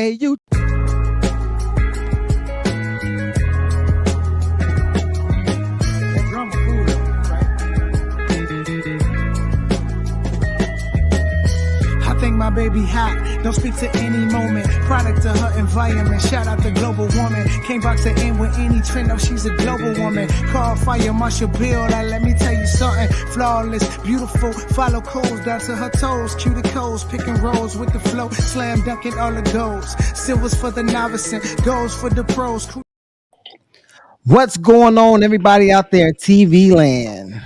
Hey, you. I think my baby hot, don't speak to any moment. Product of her environment, shout out to global woman. Can't box her in with any trend, no, she's a global woman. Call Fire Marshal Bill, like, let me tell you something. Flawless, beautiful, follow codes down to her toes. Cuticles, picking rolls with the flow. Slam dunking all the goals. Silvers for the novice and golds for the pros. What's going on, everybody out there in TV land?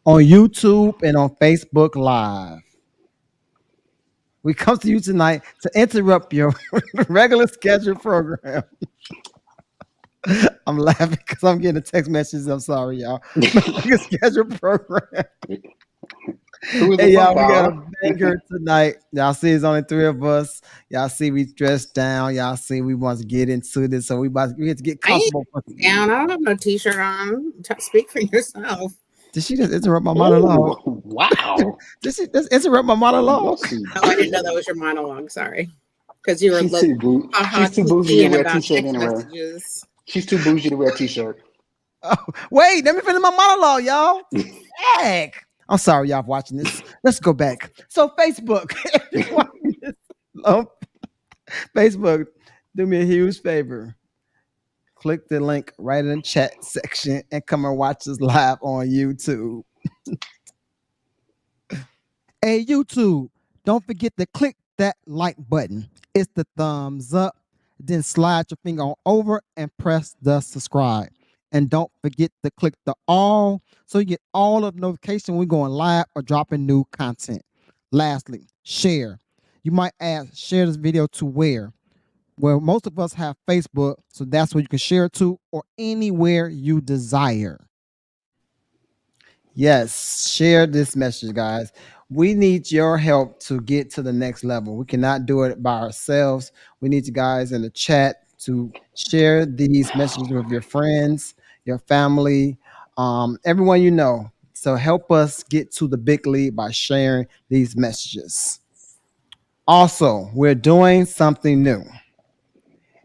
On YouTube and on Facebook Live. We come to you tonight to interrupt your regular scheduled program. I'm laughing because I'm getting a text message. I'm sorry, y'all. Regular scheduled program. Hey, y'all, we got a banger tonight. Y'all see it's only three of us. Y'all see we dressed down. Y'all see we want to get into this. So we have to get comfortable. I don't have no t-shirt on. Speak for yourself. Did she just interrupt my monologue? Oh, wow. Did she just interrupt my monologue? Oh, I didn't know that was your monologue. Sorry. Because you were She's too bougie to wear a t-shirt anyway. She's too bougie to wear a t-shirt. Oh, wait, let me finish my monologue, y'all. Heck. I'm sorry, y'all, for watching this. Let's go back. So, Facebook. Facebook, do me a huge favor. Click the link right in the chat section and come and watch us live on YouTube. Hey, YouTube, don't forget to click that like button. It's the thumbs up. Then slide your finger on over and press the subscribe. And don't forget to click the all so you get all of the notifications when we're going live or dropping new content. Lastly, share. You might ask, share this video to where? Well, most of us have Facebook, so that's where you can share it to or anywhere you desire. Yes, share this message, guys. We need your help to get to the next level. We cannot do it by ourselves. We need you guys in the chat to share these messages with your friends, your family, everyone you know. So help us get to the big league by sharing these messages. Also, we're doing something new.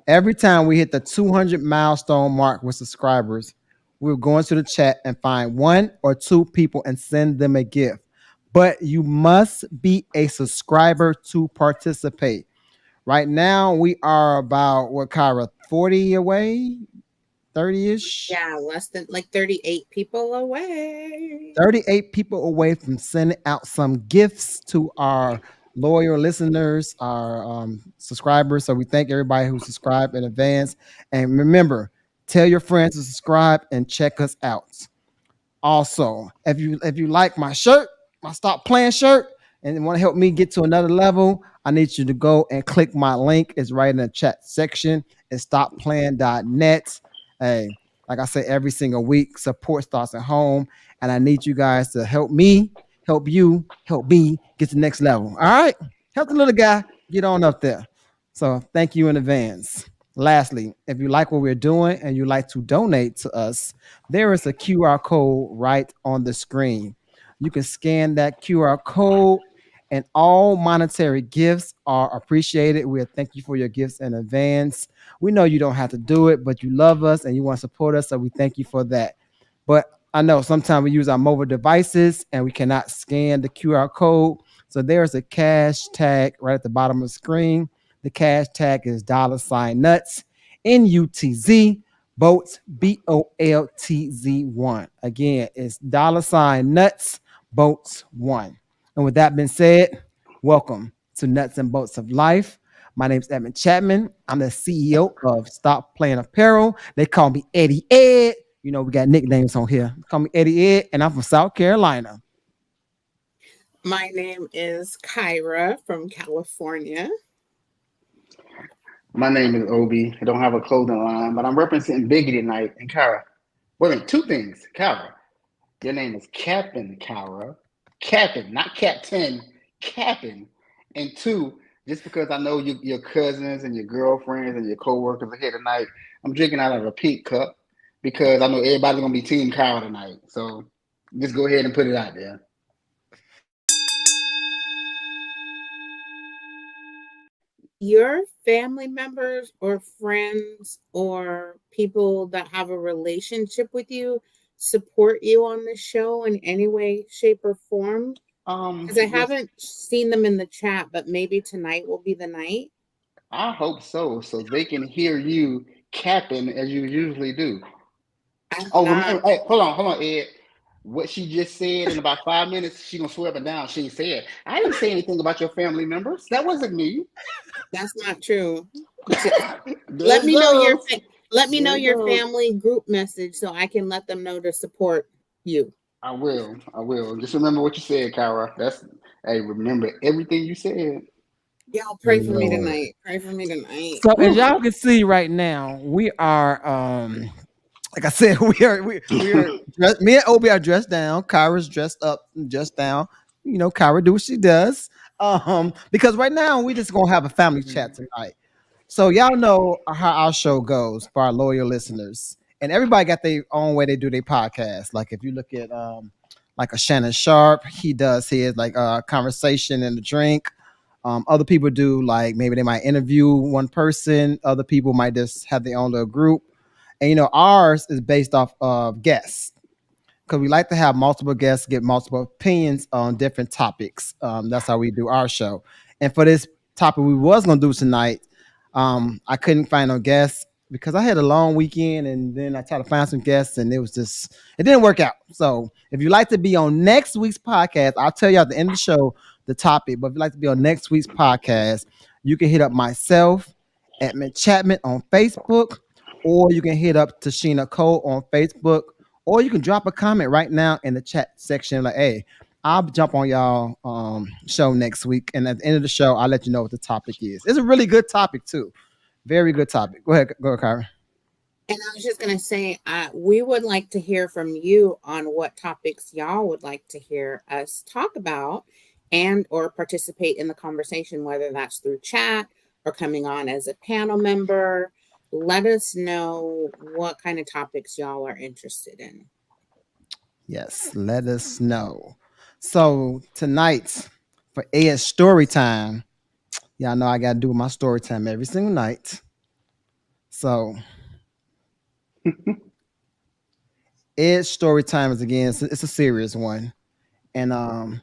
Every time we hit the 200 milestone mark with subscribers, we're going to the chat and find one or two people and send them a gift. But you must be a subscriber to participate. Right now, we are about, what, Kyra, 40 away? 30-ish? Yeah, less than like 38 people away. 38 people away from sending out some gifts to our loyal listeners, our subscribers. So we thank everybody who subscribed in advance. And remember, tell your friends to subscribe and check us out. Also, if you like my shirt, my Stop Playing shirt, and want to help me get to another level, I need you to go and click my link. It's right in the chat section. It's stopplaying.net. Hey, like I say every single week, support starts at home. And I need you guys to help me, help you, help me get to the next level. All right? Help the little guy get on up there. So thank you in advance. Lastly, if you like what we're doing and you like to donate to us, there is a QR code right on the screen. You can scan that QR code and all monetary gifts are appreciated. We thank you for your gifts in advance. We know you don't have to do it, but you love us and you want to support us, so we thank you for that. But I know sometimes we use our mobile devices and we cannot scan the QR code. So there's a cash tag right at the bottom of the screen. The cash tag is $Nutz, NUTZ, Boltz, BOLTZ1. Again, it's $Nutz, Boltz 1. And with that being said, welcome to Nuts and Bolts of Life. My name is Edmund Chapman. I'm the CEO of Stop Playing Apparel. They call me Eddie Ed. You know, we got nicknames on here. Call me Eddie Ed, and I'm from South Carolina. My name is Kyra from California. My name is Obi. I don't have a clothing line, but I'm representing Biggie tonight. And Kyra, wait a minute, two things. Kyra, your name is Captain Kyra. Captain, not Captain, Captain. And two, just because I know your cousins and your girlfriends and your co-workers are here tonight, I'm drinking out of a pink cup because I know everybody's going to be Team Kyra tonight. So just go ahead and put it out there. your family members or friends or people that have a relationship with you support you on the show in any way, shape, or form? Because I Yes, haven't seen them in the chat, but maybe tonight will be the night. I hope so, so they can hear you capping as you usually do. I'm Oh, not. remember, hey, hold on, Ed. What she just said in about 5 minutes, she gonna swear up and down. She ain't said. I didn't say anything about your family members. That wasn't me. That's not true. There Let it me know your goes. let me know There it your goes. family group message so I can let them know to support you. I will. I will. Just remember what you said, Kyra. That's hey. Remember everything you said. Y'all pray for me Lord. tonight. Pray for me tonight. So as Whew. y'all can see right now, we are like I said, we are me and Obi are dressed down. Kyra's dressed up and dressed down. You know, Kyra do what she does. Because right now we just gonna have a family chat tonight. So y'all know how our show goes for our loyal listeners, and everybody got their own way they do their podcast. Like if you look at like a Shannon Sharp, he does his like conversation and a drink. Other people do like maybe they might interview one person. Other people might just have their own little group, and you know ours is based off of guests because we like to have multiple guests, get multiple opinions on different topics. That's how we do our show. And for this topic we was gonna do tonight, I couldn't find no guests because I had a long weekend, and then I tried to find some guests, and it didn't work out. So if you'd like to be on next week's podcast, I'll tell you at the end of the show the topic. But if you'd like to be on next week's podcast, you can hit up myself, Edmund Chapman on Facebook, or you can hit up Tashina Cole on Facebook, or you can drop a comment right now in the chat section like, hey, I'll jump on y'all show next week. And at the end of the show, I'll let you know what the topic is. It's a really good topic too. Very good topic. Go ahead, Kyra. And I was just going to say, we would like to hear from you on what topics y'all would like to hear us talk about and or participate in the conversation, whether that's through chat or coming on as a panel member. Let us know what kind of topics y'all are interested in. Yes, let us know. So tonight for Ed's story time, y'all know I gotta do my story time every single night. So Ed's story time is again, it's a serious one. And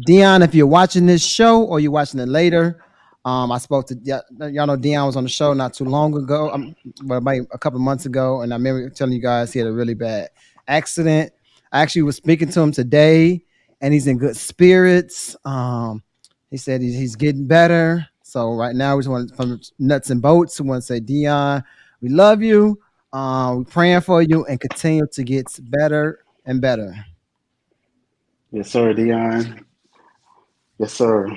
Dion, if you're watching this show or you're watching it later, I spoke to y'all know Dion was on the show not too long ago, well, about a couple of months ago, and I remember telling you guys he had a really bad accident. I actually was speaking to him today, and he's in good spirits. He said he's getting better. So right now, we just want from Nuts and Boltz. We want to say, Dion, we love you. We're praying for you, and continue to get better and better. Yes, sir, Dion. Yes, sir.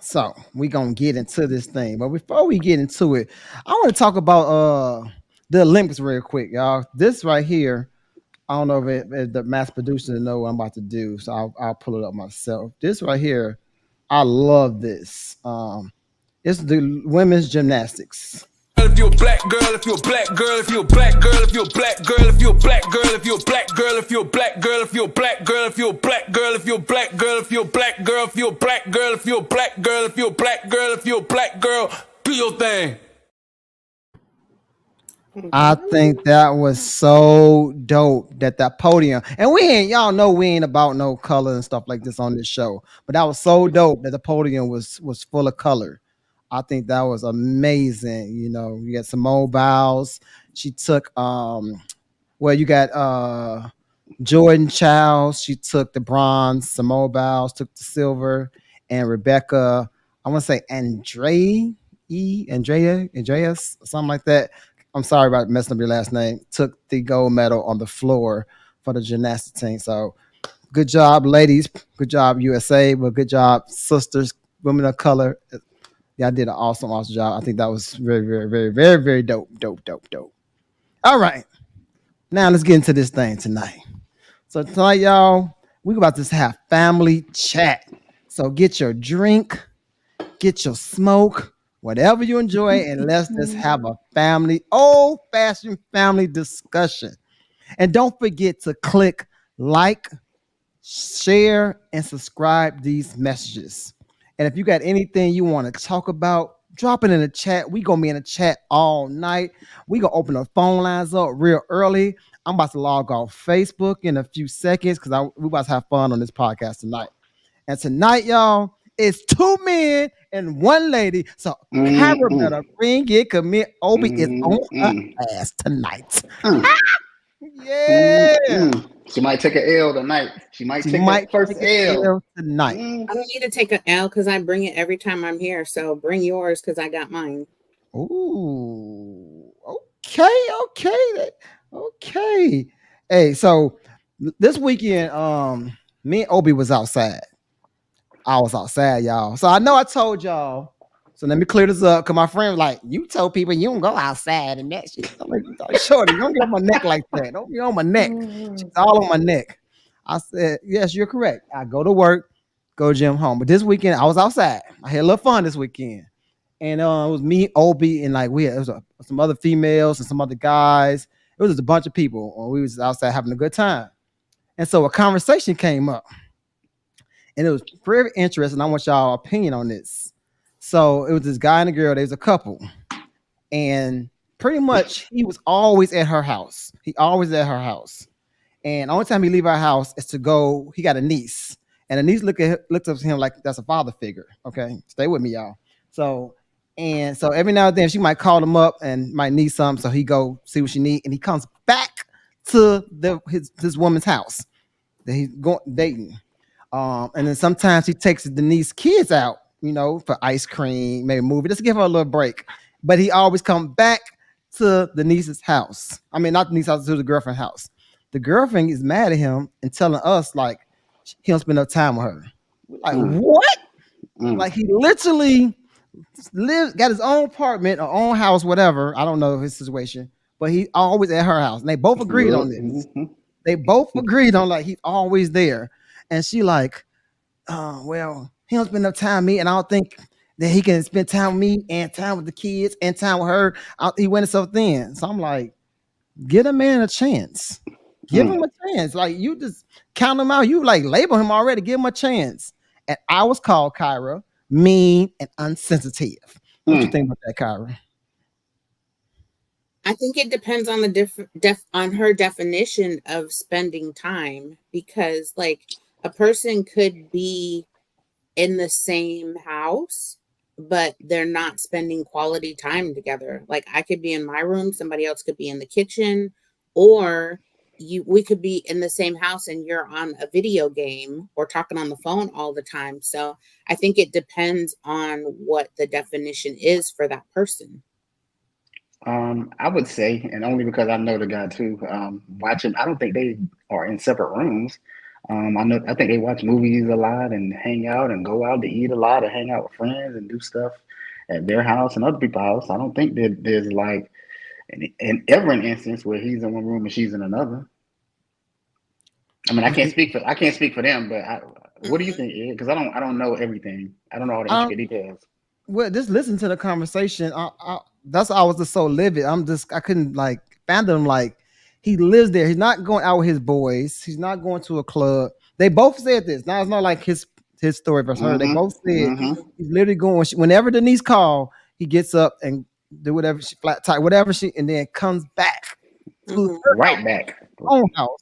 So we gonna get into this thing, but before we get into it, I want to talk about the Olympics real quick, y'all. This right here, I don't know if the mass producer know what I'm about to do, so I'll pull it up myself. This right here, I love this. It's the women's gymnastics. If you're a black girl, if you're a black girl, if you're a black girl, if you're a black girl, if you're a black girl, if you're a black girl, if you're a black girl, if you're a black girl, if you're a black girl, if you're a black girl, if you're a black girl, if you're a black girl, if you're a black girl, if you're a black girl, if you're a black girl, do your thing. I think that was so dope that podium, and we ain't y'all know we ain't about no color and stuff like this on this show, but that was so dope that the podium was full of color. I think that was amazing. You know, you got Simone Biles. She took well, you got Jordan Childs. She took the bronze. Simone Biles took the silver, and Rebecca, I want to say Andreas, something like that. I'm sorry about messing up your last name. Took the gold medal on the floor for the gymnastics team. So good job, ladies. Good job, USA. But good job, sisters, women of color. Y'all did an awesome job. I think that was very dope. All right. Now let's get into this thing tonight. So tonight, y'all, we about to have family chat. So get your drink, get your smoke, whatever you enjoy, and let's just have a old-fashioned family discussion. And don't forget to click like, share, and subscribe these messages. And if you got anything you want to talk about, drop it in the chat. We gonna be in the chat all night. We gonna open the phone lines up real early. I'm about to log off Facebook in a few seconds because we about to have fun on this podcast tonight. And tonight, y'all, it's two men and one lady. So Kyra Mm-mm. better bring it. Commit Obi is on her Mm-mm. ass tonight. Mm. Yeah. She might take an L tonight. She might She take might that first take an L. L tonight. I don't need to take an L because I bring it every time I'm here. So bring yours because I got mine. Ooh. Okay. Hey, so this weekend, me and Obi was outside. I was outside, y'all. So I know I told y'all. So let me clear this up. Cause my friend was like, you told people you don't go outside and that shit. I'm like, shorty, don't get on my neck like that. Don't be on my neck. She's all on my neck. I said, yes, you're correct. I go to work, go gym home. But this weekend I was outside. I had a little fun this weekend. And it was me, Obi, and like there was some other females and some other guys. It was just a bunch of people. We was outside having a good time. And so a conversation came up. And it was very interesting. I want y'all opinion on this. So it was this guy and a girl. They was a couple, and pretty much he was always at her house. And the only time he leave our house is to go. He got a niece, and the niece looked up to him like that's a father figure. Okay, stay with me, y'all. So every now and then she might call him up and might need something. So he go see what she need, and he comes back to his woman's house that he's going dating. And then sometimes he takes the niece kids out, for ice cream, maybe a movie, just to give her a little break. But he always come back to the niece's house. I mean, not the niece's house, to the girlfriend's house. The girlfriend is mad at him and telling us like he don't spend no time with her. Like what? Like he literally got his own apartment or own house, whatever. I don't know his situation, but he always at her house. And they both agreed on this. They both agreed on like he's always there. And she like, well, he don't spend enough time with me, and I don't think that he can spend time with me and time with the kids and time with her. He went so thin. So I'm like, give a man a chance. Give him a chance. Like you just count him out. You like label him already. Give him a chance. And I was called Kyra mean and unsensitive. What you think about that, Kyra? I think it depends on the on her definition of spending time, because like a person could be in the same house, but they're not spending quality time together. Like I could be in my room, somebody else could be in the kitchen, or we could be in the same house and you're on a video game or talking on the phone all the time. So I think it depends on what the definition is for that person. I would say, and only because I know the guy too, watching, I don't think they are in separate rooms. I think they watch movies a lot and hang out and go out to eat a lot and hang out with friends and do stuff at their house and other people's house. I don't think that there's like ever an instance where he's in one room and she's in another. I mean, I can't speak for them, but what do you think, Ed? Because I don't know everything. I don't know all the intricate details. Well, just listen to the conversation. That's why I was just so livid. I couldn't like fathom like he lives there. He's not going out with his boys. He's not going to a club. They both said this. Now it's not like his story versus her. They both said he's literally going whenever Denise call, he gets up and do whatever she flat tire, whatever she, and then comes back to right back own house,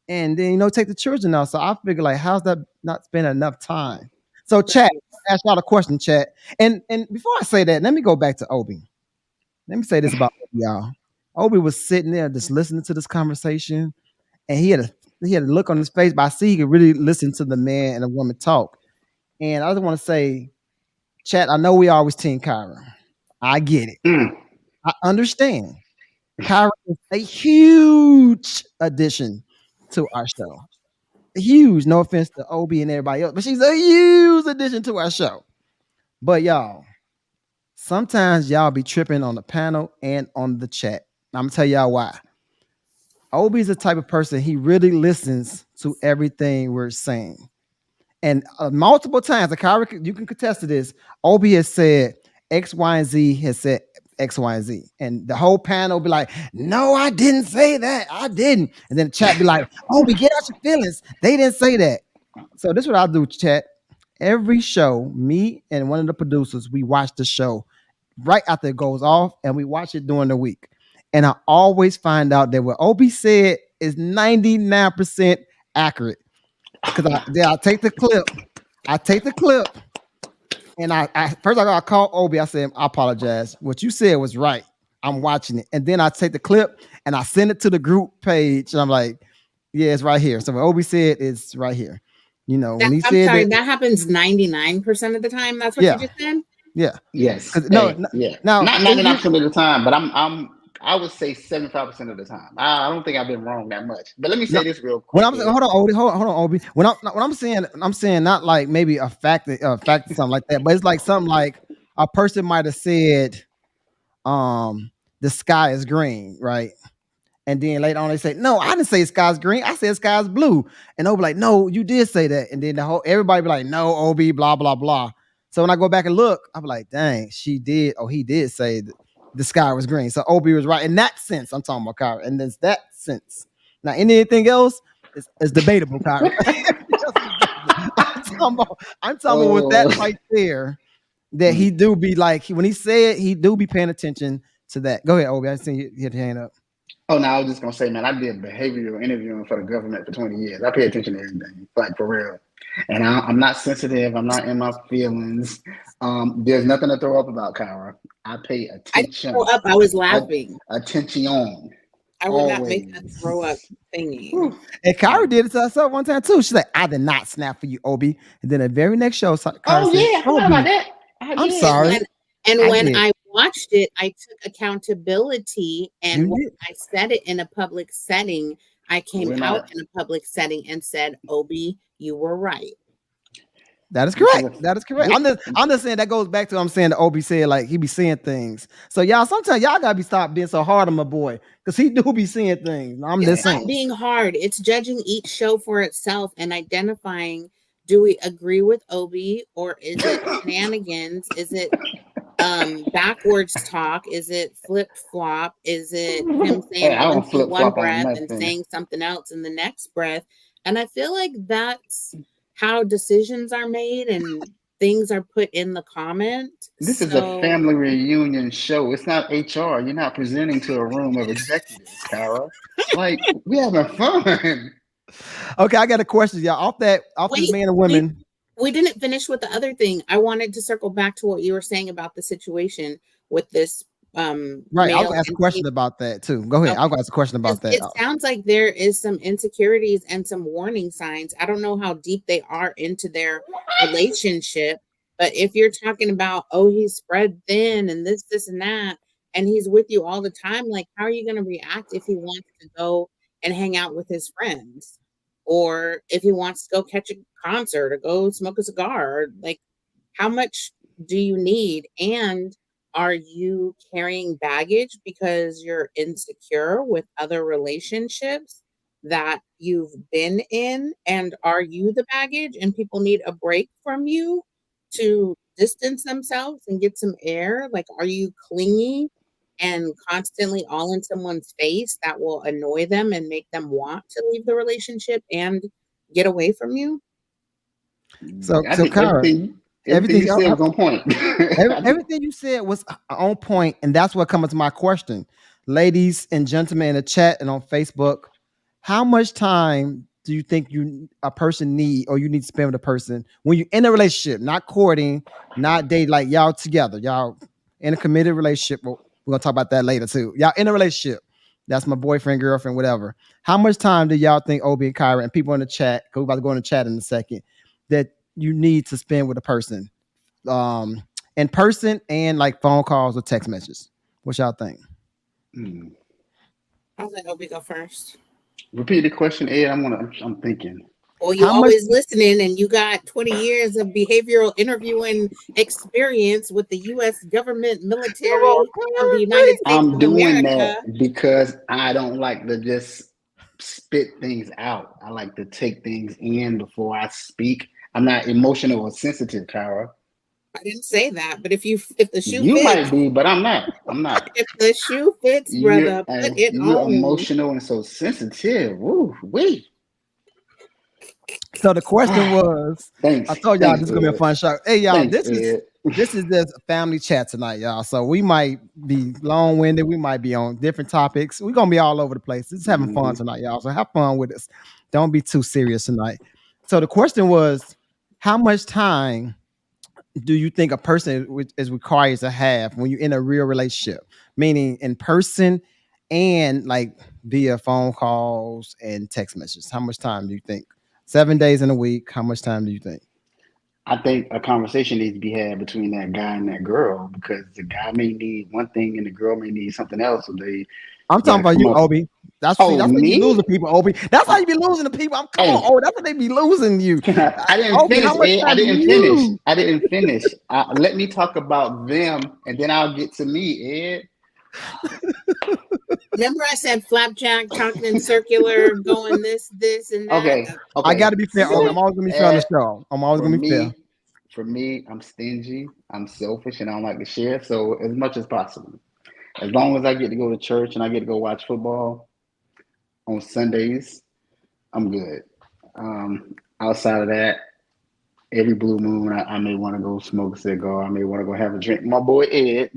and then take the children out. So I figure like, how's that not spend enough time? So chat, ask y'all a question, chat. And before I say that, let me go back to Obi. Let me say this about y'all. Obi was sitting there just listening to this conversation, and he had a look on his face, but I see he could really listen to the man and the woman talk. And I just want to say, chat, I know we always team Kyra. I get it. I understand. Kyra is a huge addition to our show. Huge, no offense to Obi and everybody else, but she's a huge addition to our show. But y'all, sometimes y'all be tripping on the panel and on the chat. I'm gonna tell y'all why. Obi's the type of person, he really listens to everything we're saying. And multiple times, Kyra, you can contest to this, Obi has said X, Y, and Z has said X, Y, and Z. And the whole panel be like, no, I didn't say that. I didn't. And then the chat be like, Obi, get out your feelings. They didn't say that. So this is what I'll do, chat. every show, me and one of the producers, we watch the show right after it goes off, and we watch it during the week. And I always find out that what Obi said is 99% accurate. Because I take the clip, and I first I call Obi. I said, I apologize. What you said was right. I'm watching it, and then I take the clip and I send it to the group page, and I'm like, yeah, it's right here. So what Obi said is right here. You know, when he said sorry, that happens 99% of the time. That's what you just said. Yeah. Yes. No. Yeah. Now, not 99% of the time, but I would say 75% of the time. I don't think I've been wrong that much. But let me say this real quick. When I'm saying, hold on, Obi. When I'm saying not like maybe a fact or something like that, but it's like something like a person might have said, the sky is green, right? And then later on they say, no, I didn't say sky's green. I said sky's blue. And Obi like, no, you did say that. And then everybody be like, no, Obi, blah, blah, blah. So when I go back and look, I'm like, dang, he did say that the sky was green. So Obi was right in that sense. I'm talking about Kyra. And there's that sense. Now, anything else is debatable, Kyra. I'm talking about with that right there, that he do be like, when he said, he do be paying attention to that. Go ahead, Obi. I see you hit your hand up. Oh, no, I was just going to say, man, I did behavioral interviewing for the government for 20 years. I pay attention to everything, like for real. And I'm not sensitive. I'm not in my feelings. There's nothing to throw up about Kyra. I pay attention. I was laughing. Attention. I would not make that throw up thingy. And Kyra did it to herself one time too. She's like, I did not snap for you, Obi. And then the very next show, Kyra said, I forgot about that. I'm sorry. When I watched it, I took accountability, and when I said it in a public setting, I came out in a public setting and said, Obi, you were right. That is correct. That is correct. I'm just saying that goes back to what I'm saying that Obi said, like he be seeing things. So y'all, sometimes y'all gotta stop being so hard on my boy, because he do be seeing things. I'm just saying. It's not being hard. It's judging each show for itself and identifying, do we agree with Obi, or is it shenanigans? Is it backwards talk? Is it flip flop? Is it him saying one breath and saying something else in the next breath? And I feel like that's how decisions are made and things are put in the comment. This is a family reunion show. It's not HR. You're not presenting to a room of executives, Kyra. Like, we having fun. Okay, I got a question, y'all. Off this man and women. We didn't finish with the other thing. I wanted to circle back to what you were saying about the situation with this. Right, I'll ask a question about that too. Go ahead. I'll ask a question about that. It sounds like there is some insecurities and some warning signs. I don't know how deep they are into their relationship, but if you're talking about, he's spread thin and this, and that, and he's with you all the time, like, how are you going to react if he wants to go and hang out with his friends? Or if he wants to go catch a concert or go smoke a cigar? Like, how much do you need? And are you carrying baggage because you're insecure with other relationships that you've been in? And are you the baggage and people need a break from you to distance themselves and get some air? Like, are you clingy and constantly all in someone's face that will annoy them and make them want to leave the relationship and get away from you? So Kyra, everything you said was on point. Everything you said was on point, and that's what comes to my question. Ladies and gentlemen in the chat and on Facebook, how much time do you think a person need, or you need to spend with a person when you're in a relationship, not courting, not dating, like y'all together, y'all in a committed relationship? We're gonna talk about that later too. Y'all in a relationship. That's my boyfriend, girlfriend, whatever. How much time do y'all think Obi and Kyra and people in the chat, because we're about to go in the chat in a second, that you need to spend with a person, in person and like phone calls or text messages? What y'all think? I'll let Obi go first. Repeat the question, Ed. I'm thinking. Well, you're always listening, and you got 20 years of behavioral interviewing experience with the U.S. government, military of the United States I'm doing America. that because I don't like to just spit things out. I like to take things in before I speak. I'm not emotional or sensitive, Kyra. I didn't say that, but if the shoe you fits, might be, but I'm not. If the shoe fits, brother, put it on. You're emotional and so sensitive. Woo, wait. So the question was, I Thanks. told y'all Thanks, this is gonna be a Ed. fun show. Hey y'all, Thanks, this is Ed. this is just a family chat tonight, y'all. So we might be long winded. We might be on different topics. We're gonna be all over the place. Just having fun Mhm. tonight, y'all. So have fun with us. Don't be too serious tonight. So the question was, how much time do you think a person is required to have when you're in a real relationship, meaning in person and like via phone calls and text messages? How much time do you think? 7 days in a week. How much time do you think? I think a conversation needs to be had between that guy and that girl because the guy may need one thing and the girl may need something else. So they I'm got talking to about come you, up. Obi. Oh, That's how you be losing me? people, Obi. That's how you be losing the people. Come on, Hey, Obi. That's how they be losing you. I didn't Obi, finish, how much Ed. I time do didn't finish. you? I didn't finish. Let me talk about them and then I'll get to me, Ed. Remember, I said flapjack, talking in circular, going this, and that. Okay, I got okay. to be fair, Obi. I'm So, always gonna be fair on the show. I'm always for gonna be fair. me, I'm stingy, I'm selfish, and I don't like to share. So, as much as possible, as long as I get to go to church and I get to go watch football on Sundays, I'm good. Outside of that, every blue moon, I may want to go smoke a cigar. I may want to go have a drink with my boy Ed,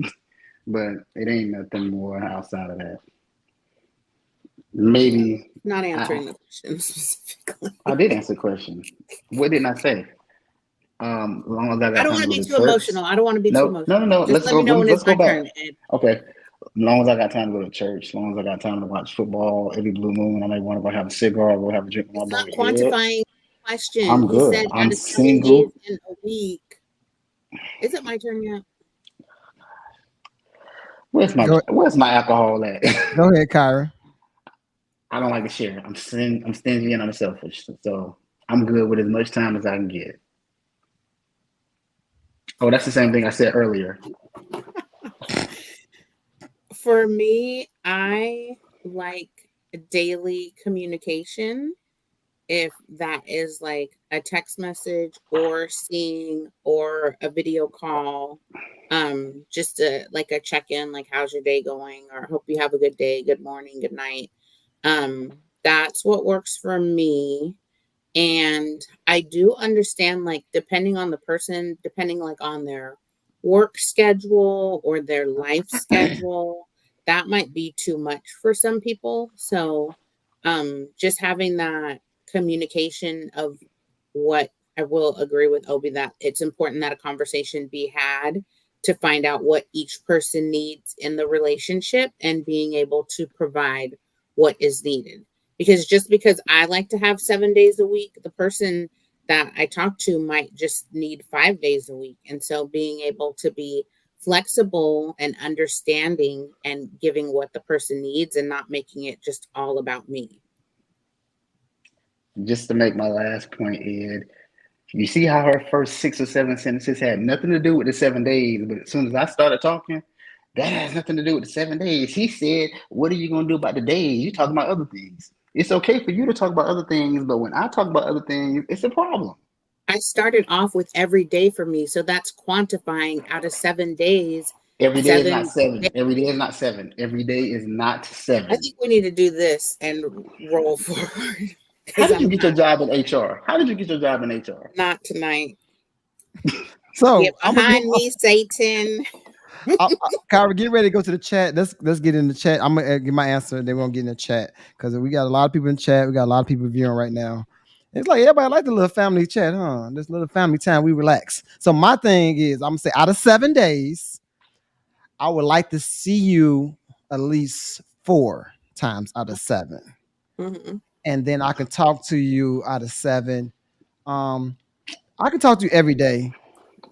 but it ain't nothing more outside of that. Yeah, Maybe not I, answering the question specifically. I did answer the question. What didn't I say? As long as I I got don't time want to to go be to too church. emotional. I don't want to be too No, no, no, emotional. no. Just Let's let go. me know when Let's it's go my back. turn, Ed. Okay. As long as I got time to go to church, as long as I got time to watch football every blue moon, I may want to go have a cigar or go have a drink with my It's not boy Ed. quantifying the question. I'm He good. said I'm out of 7 days single. in a week. Is it my turn yet? Go Where's my alcohol at? go ahead, Kyra. I don't like to share. I'm stingy and I'm selfish. So I'm good with as much time as I can get. Oh, that's the same thing I said earlier. For me, I like daily communication. If that is like a text message or seeing or a video call, just like a check-in, like how's your day going, or hope you have a good day, good morning, good night. That's what works for me. And I do understand, like, depending on the person, depending like on their work schedule or their life schedule, that might be too much for some people. So just having that communication of what, I will agree with Obi that it's important that a conversation be had to find out what each person needs in the relationship and being able to provide what is needed. Because just because I like to have 7 days a week, the person that I talk to might just need 5 days a week. And so being able to be flexible and understanding and giving what the person needs and not making it just all about me. Just to make my last point, Ed, you see how her first 6 or 7 sentences had nothing to do with the 7 days, but as soon as I started talking, that has nothing to do with the 7 days. He said, what are you going to do about the days? You're talking about other things. It's okay for you to talk about other things, but when I talk about other things, it's a problem. I started off with every day for me. So that's quantifying out of 7 days, Every day is not 7 days. seven. Every day is not seven. Every day is not I seven. think we need to do this and roll forward How because did you I'm get your not, job in HR? How did you get your job in HR? not tonight. Get So I'm gonna behind me, Satan. Kyra, get ready to go to the chat. Let's get in the chat. I'm gonna get my answer. Then we're gonna get in the chat because we got a lot of people in chat. We got a lot of people viewing right now. It's like everybody like the little family chat, huh? This little family time, we relax. So my thing is, I'm gonna say out of 7 days, I would like to see you at least 4 times out of 7, Mhm. and then I can talk to you out of 7. Um, I can talk to you every day,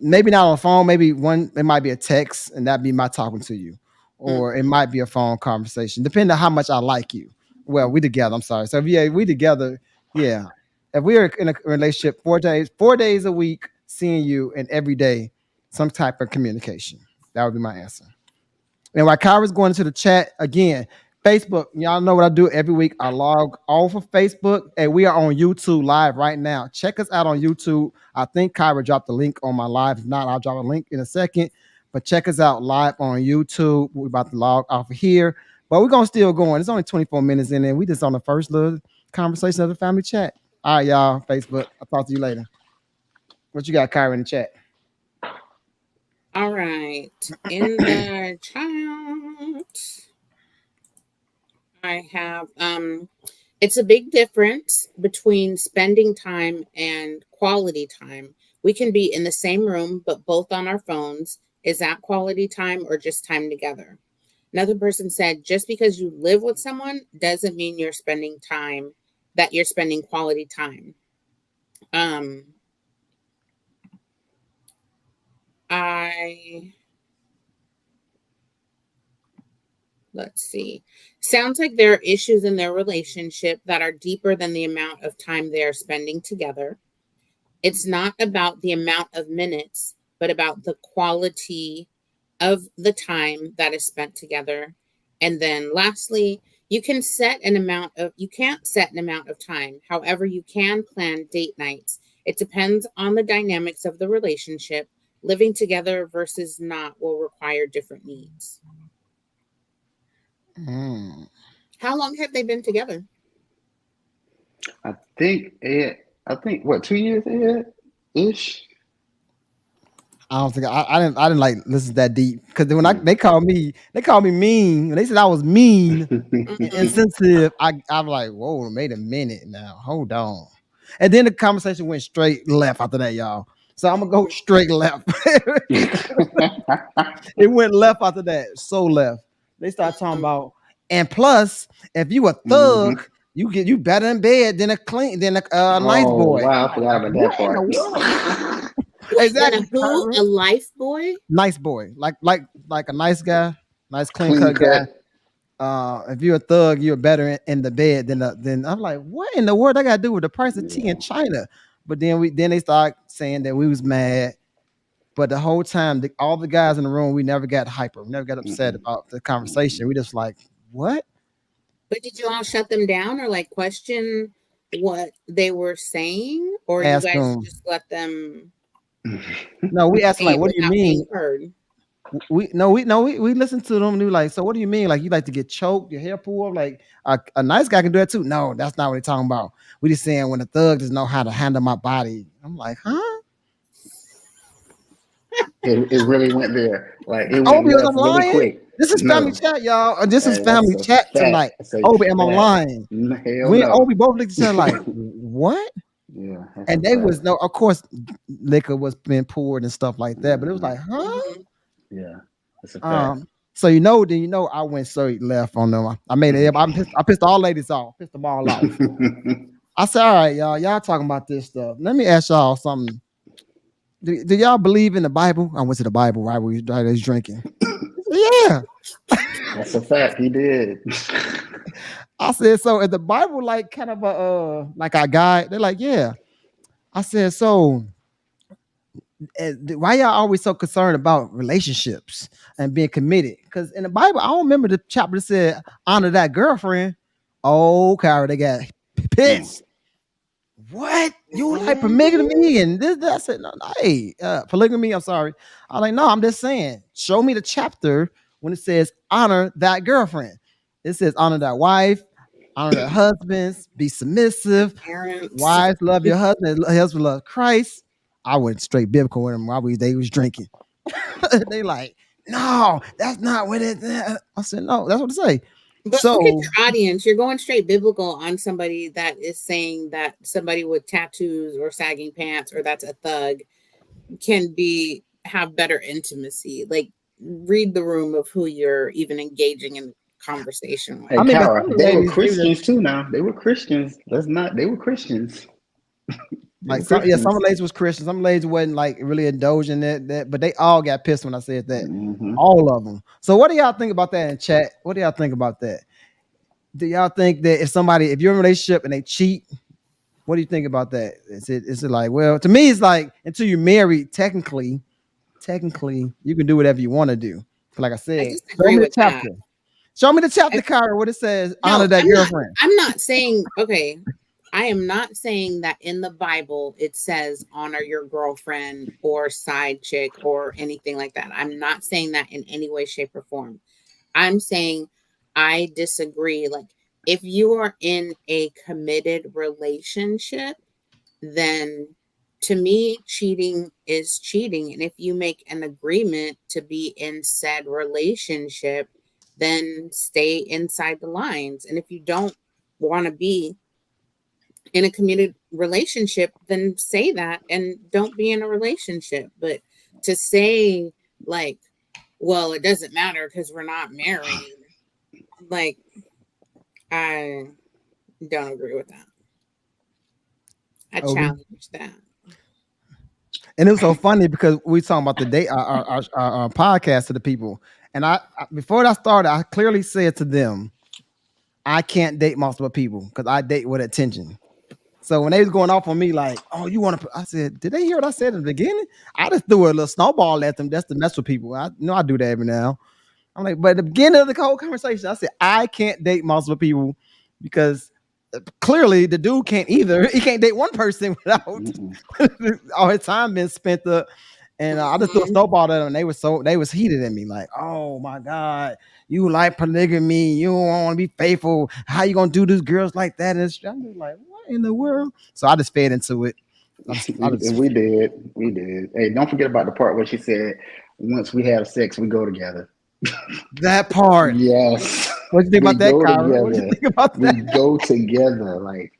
maybe not on the phone. Maybe one, it might be a text, and that'd be my talking to you, Mm. or it might be a phone conversation, depending on how much I like you. Well, we together. I'm sorry. So if yeah, we together, yeah. If we are in a relationship 4 days, 4 days a week, seeing you, and every day, some type of communication. That would be my answer. And while Kyra's going into the chat again, Facebook, y'all know what I do every week. I log off of Facebook and we are on YouTube live right now. Check us out on YouTube. I think Kyra dropped the link on my live. If not, I'll drop a link in a second. But check us out live on YouTube. We're about to log off of here. But we're gonna still going. It's only 24 minutes in, and we just on the first little conversation of the family chat. All right, y'all. Facebook. I'll talk to you later. What you got, Kyra, in the chat? All right. In the chat, I have it's a big difference between spending time and quality time. We can be in the same room, but both on our phones. Is that quality time or just time together? Another person said, just because you live with someone doesn't mean you're spending time, that you're spending quality time. Let's see. Sounds like there are issues in their relationship that are deeper than the amount of time they are spending together. It's not about the amount of minutes, but about the quality of the time that is spent together. And then lastly, you can't set an amount of time. However, you can plan date nights. It depends on the dynamics of the relationship. Living together versus not will require different needs. How long have they been together? I think what, 2 years ish. I don't think I didn't like listen that deep because when they called me mean. When they said I was mean and insensitive, I'm like, whoa, wait a minute now, hold on. And then the conversation went straight left after that, y'all. So I'm gonna go straight left. It went left after that, so left. They start talking about, and plus, if you a thug, you better in bed than a nice boy. Wow, I forgot about that part. Exactly. A life boy? Nice boy, like a nice guy, nice clean cut guy. If you're a thug, you're better in the bed than I'm like, what in the world I got to do with the price of tea in China? But then they start saying that we was mad. But the whole time, all the guys in the room, we never got hyper. We never got upset about the conversation. We just like, what? But did you all shut them down or like question what they were saying? Or Ask you guys them. just let them? No, we asked them, like, what do you mean? We listened to them and we were like, so what do you mean? Like, you like to get choked, your hair pulled up? Like a nice guy can do that too. No, that's not what they're talking about. We just saying when a thug doesn't know how to handle my body. I'm like, huh? It really went there. Like it went left really quick. This is family chat, y'all. This is family chat tonight. Obi, am I lying? We Obi both looked at each other like, what? Yeah. And they was of course, liquor was being poured and stuff like that. But it was like, huh? Yeah. That's a fact. So I went straight left on them. I made it. I pissed all ladies off. Pissed them all off. I said, all right, y'all talking about this stuff. Let me ask y'all something. Do y'all believe in the Bible? I went to the Bible right where he was drinking. Yeah. That's a fact. He did. I said, so is the Bible like kind of a like our guide? They're like, yeah. I said, so why y'all always so concerned about relationships and being committed? Because in the Bible, I don't remember the chapter that said honor that girlfriend. Oh, Kyra, they got pissed. What? You like polygamy and this? I said, no, hey, polygamy. I'm sorry. I'm like, no, I'm just saying, show me the chapter when it says honor that girlfriend. It says honor that wife, honor that husbands, be submissive. Parents. Wives, love your husband. Husband love Christ. I went straight biblical with them while they was drinking. They like, no, that's not what it is. I said, no, that's what it say. But look at your audience. You're going straight biblical on somebody that is saying that somebody with tattoos or sagging pants or that's a thug can have better intimacy. Like, read the room of who you're even engaging in conversation with. Hey, Kyra, they were Christians too now. They were Christians. They were Christians. Like some ladies was Christian, some ladies wasn't like really indulging that, but they all got pissed when I said that. All of them. So what do y'all think about that in chat? What do y'all think about that? Do y'all think that if you're in a relationship and they cheat, what do you think about that? Is it like, well, to me, it's like until you're married, technically, you can do whatever you want to do. Like I said, show me the chapter. Show me the chapter, Kyra, what it says, honor that girlfriend. I'm not saying, okay. I am not saying that in the Bible it says honor your girlfriend or side chick or anything like that. I'm not saying that in any way, shape, or form. I'm saying I disagree. Like, if you are in a committed relationship, then to me, cheating is cheating. And if you make an agreement to be in said relationship, then stay inside the lines. And if you don't want to be in a committed relationship, then say that and don't be in a relationship. But to say, like, well, it doesn't matter because we're not married, like, I don't agree with that. I challenge that. And it was so funny because we talking about the date our podcast to the people, and I before I started, I clearly said to them, I can't date multiple people because I date with attention. So when they was going off on me like, oh, you want to? I said, did they hear what I said in the beginning? I just threw a little snowball at them. That's to mess with people. I know I do that every now. I'm like, but at the beginning of the whole conversation, I said I can't date multiple people because clearly the dude can't either. He can't date one person without all his time being spent up. And I just threw a snowball at them, and they was heated at me, like, oh my God, you like polygamy, you don't want to be faithful. How you gonna do these girls like that? And I'm just like, what in the world? So I just fed into it. We did. Hey, don't forget about the part where she said, once we have sex, we go together. That part. Yes. What you think about that, Kyra? What you think about that? We go together. Like,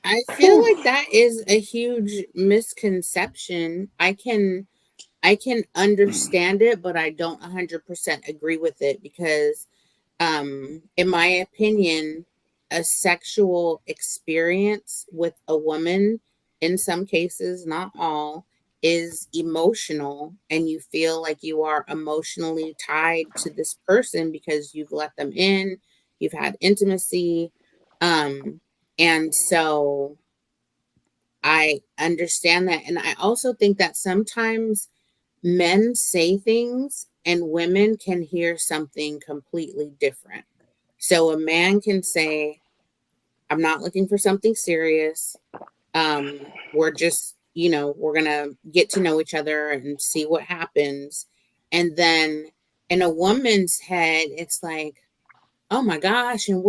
I feel like that is a huge misconception. I can understand it, but I don't 100% agree with it because, in my opinion, a sexual experience with a woman, in some cases, not all, is emotional, and you feel like you are emotionally tied to this person because you've let them in, you've had intimacy, and so I understand that. And I also think that sometimes men say things and women can hear something completely different. So a man can say, I'm not looking for something serious. We're just, we're going to get to know each other and see what happens. And then in a woman's head, it's like, oh my gosh, and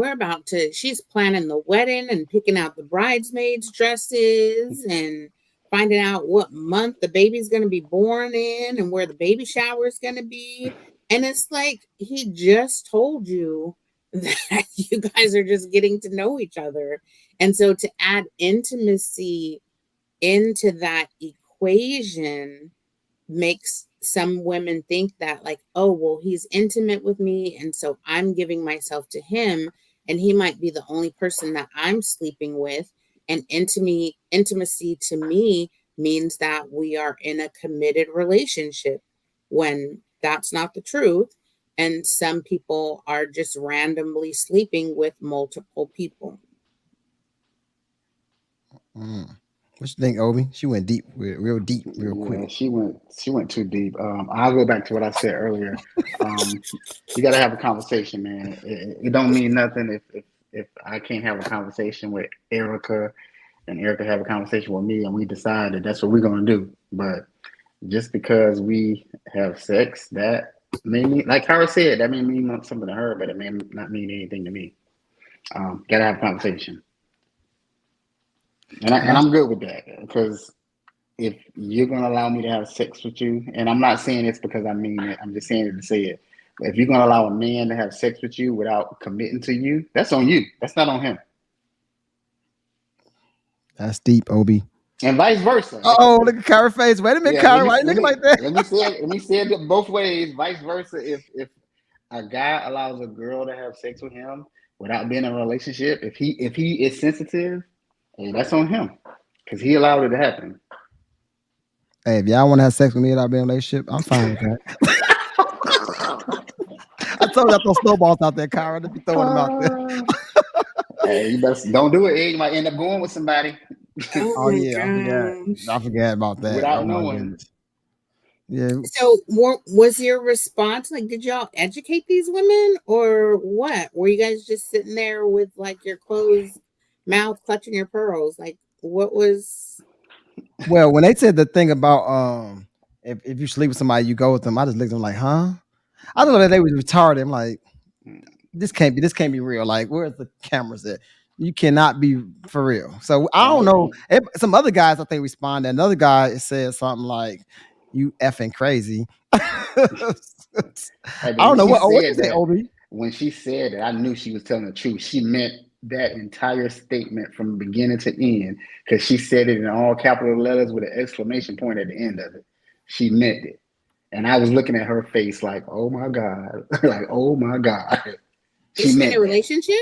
she's planning the wedding and picking out the bridesmaids' dresses and finding out what month the baby's going to be born in and where the baby shower is going to be. And it's like, he just told you that you guys are just getting to know each other. And so to add intimacy into that equation makes some women think that, like, oh, well, he's intimate with me, and so I'm giving myself to him, and he might be the only person that I'm sleeping with. And intimacy to me means that we are in a committed relationship, when that's not the truth. And some people are just randomly sleeping with multiple people. What you think, Obi? She went deep, real deep, real quick. She went too deep. I'll go back to what I said earlier. You got to have a conversation, man. It don't mean nothing if I can't have a conversation with Erica, and Erica have a conversation with me, and we decide that that's what we're gonna do. But just because we have sex, that may mean, like Kara said, that may mean something to her, but it may not mean anything to me. Gotta have a conversation. And I'm good with that, because if you're going to allow me to have sex with you, and I'm not saying this because I mean it, I'm just saying it to say it. But if you're going to allow a man to have sex with you without committing to you, that's on you. That's not on him. That's deep, Obi. And vice versa. Oh, look at Kyra's face. Wait a minute, Kyra. Why you looking like that? Let me say it both ways. Vice versa. If a guy allows a girl to have sex with him without being in a relationship, if he is sensitive, hey, that's on him, because he allowed it to happen. Hey, if y'all want to have sex with me without being in a relationship, I'm fine with that. I told you I throw snowballs out there, Kyra. Just be throwing them out there. Hey, you better don't do it. Hey, you might end up going with somebody. Oh yeah, I forgot about that. Without knowing. Yeah. So was your response like, did y'all educate these women, or what? Were you guys just sitting there with like your closed mouth clutching your pearls? Like, what was? Well, when they said the thing about if you sleep with somebody, you go with them, I just looked at them like, huh? I don't know that they was retarded. I'm like, this can't be real. Like, where's the cameras at? You cannot be for real. So I don't know. Some other guys I think responded. Another guy said something like, "You effing crazy." I don't know what you say, Obi. When she said it, I knew she was telling the truth. She meant that entire statement from beginning to end because she said it in all capital letters with an exclamation point at the end of it. She meant it. And I was looking at her face like, oh my God. Like, oh my God. Is she in a relationship?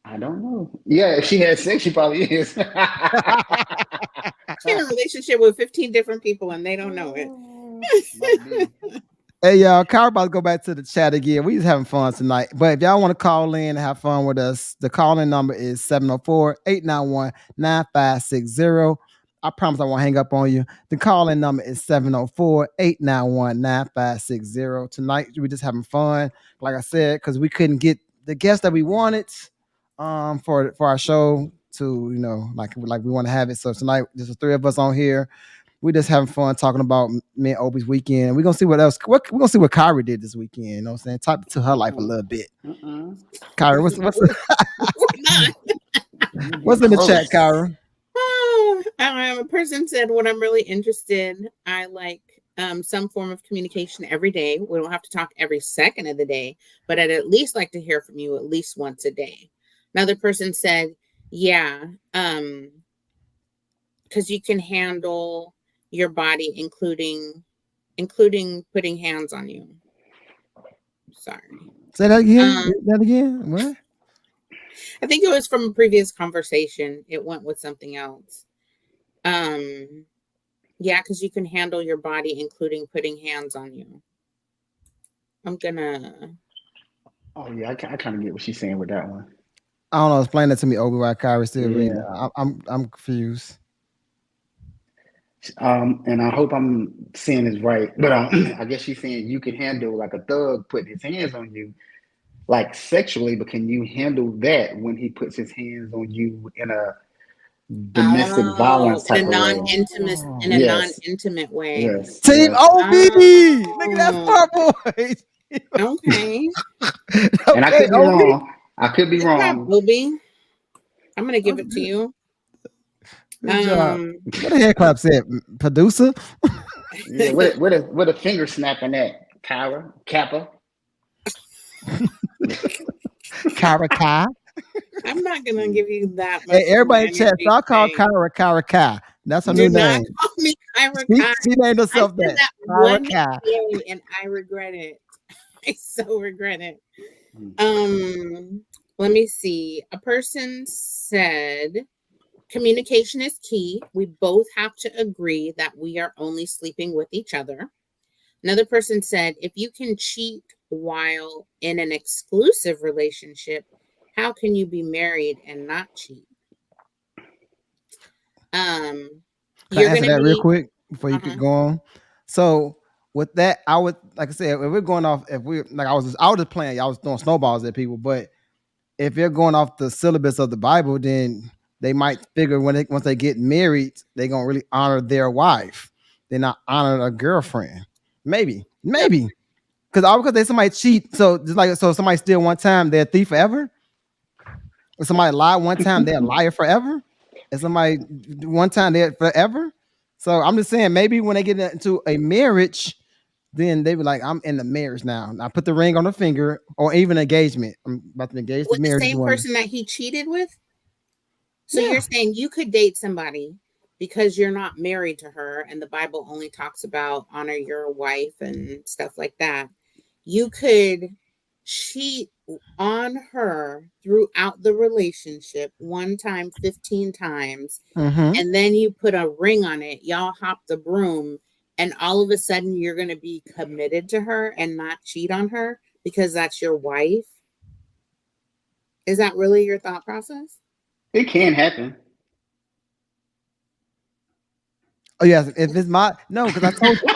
I don't know. Yeah, if she had sex, she probably is. She's in a relationship with 15 different people and they don't know it. Hey, y'all, Kyra about to go back to the chat again. We just having fun tonight. But if y'all want to call in and have fun with us, the call-in number is 704-891-9560. I promise I won't hang up on you. The call-in number is 704-891-9560. Tonight, we're just having fun, like I said, because we couldn't get the guests that we wanted for our show to, like we want to have it. So tonight, there's the three of us on here. We're just having fun talking about me and Obi's weekend. We're gonna see what else. We're gonna see what Kyrie did this weekend. You know what I'm saying? Type to her life a little bit. Kyrie, what's what's in the chat, Kyrie? A person said, "What I'm really interested. I like some form of communication every day. We don't have to talk every second of the day, but I'd at least like to hear from you at least once a day." Another person said, "Yeah, because you can handle your body, including putting hands on you." Sorry. Say that again. What? I think it was from a previous conversation. It went with something else. Yeah, because you can handle your body, including putting hands on you. I'm gonna. Oh yeah, I kind of get what she's saying with that one. I don't know. Explain that to me, Obi. Why Kyrie still reading? I'm confused. And I hope I'm saying this right, but I guess she's saying you can handle like a thug putting his hands on you, like sexually, but can you handle that when he puts his hands on you in a domestic violence type of way? In a non-intimate way. Yes. Team Obi! Look at that smart boy. Okay. And I could be wrong. I could be wrong. Obi, I'm gonna give it to you. Good job. What the hand clap said? Producer? Yeah, with a finger snapping at Kyra, Kappa. Kyra Kai. I'm not gonna give you that much. Hey, everybody in chat, so I'll call Kyra Kai. That's her new name. Call me Kyra Kai. She named herself that. Kyra Kai. And I regret it. I so regret it. Let me see. A person said, communication is key. We both have to agree that we are only sleeping with each other. Another person said, if you can cheat while in an exclusive relationship, how can you be married and not cheat? Can I answer that real quick before you keep going? So with that, I would, like I said, if we're going off, I was just playing, I was throwing snowballs at people, but if you're going off the syllabus of the Bible, then they might figure once they get married, they're gonna really honor their wife. They're not honor a girlfriend. Maybe. Because somebody cheat. So somebody steal one time, they're a thief forever. If somebody lie one time, they're a liar forever. And somebody one time, they're forever. So I'm just saying, maybe when they get into a marriage, then they be like, I'm in the marriage now. I put the ring on the finger, or even engagement. I'm about to engage with the marriage. The same person that he cheated with? So you're saying you could date somebody because you're not married to her, and the Bible only talks about honor your wife and stuff like that. You could cheat on her throughout the relationship, one time, 15 times, and then you put a ring on it. Y'all hop the broom, and all of a sudden you're going to be committed to her and not cheat on her because that's your wife. Is that really your thought process? It can happen. Oh yes, if it's because I told you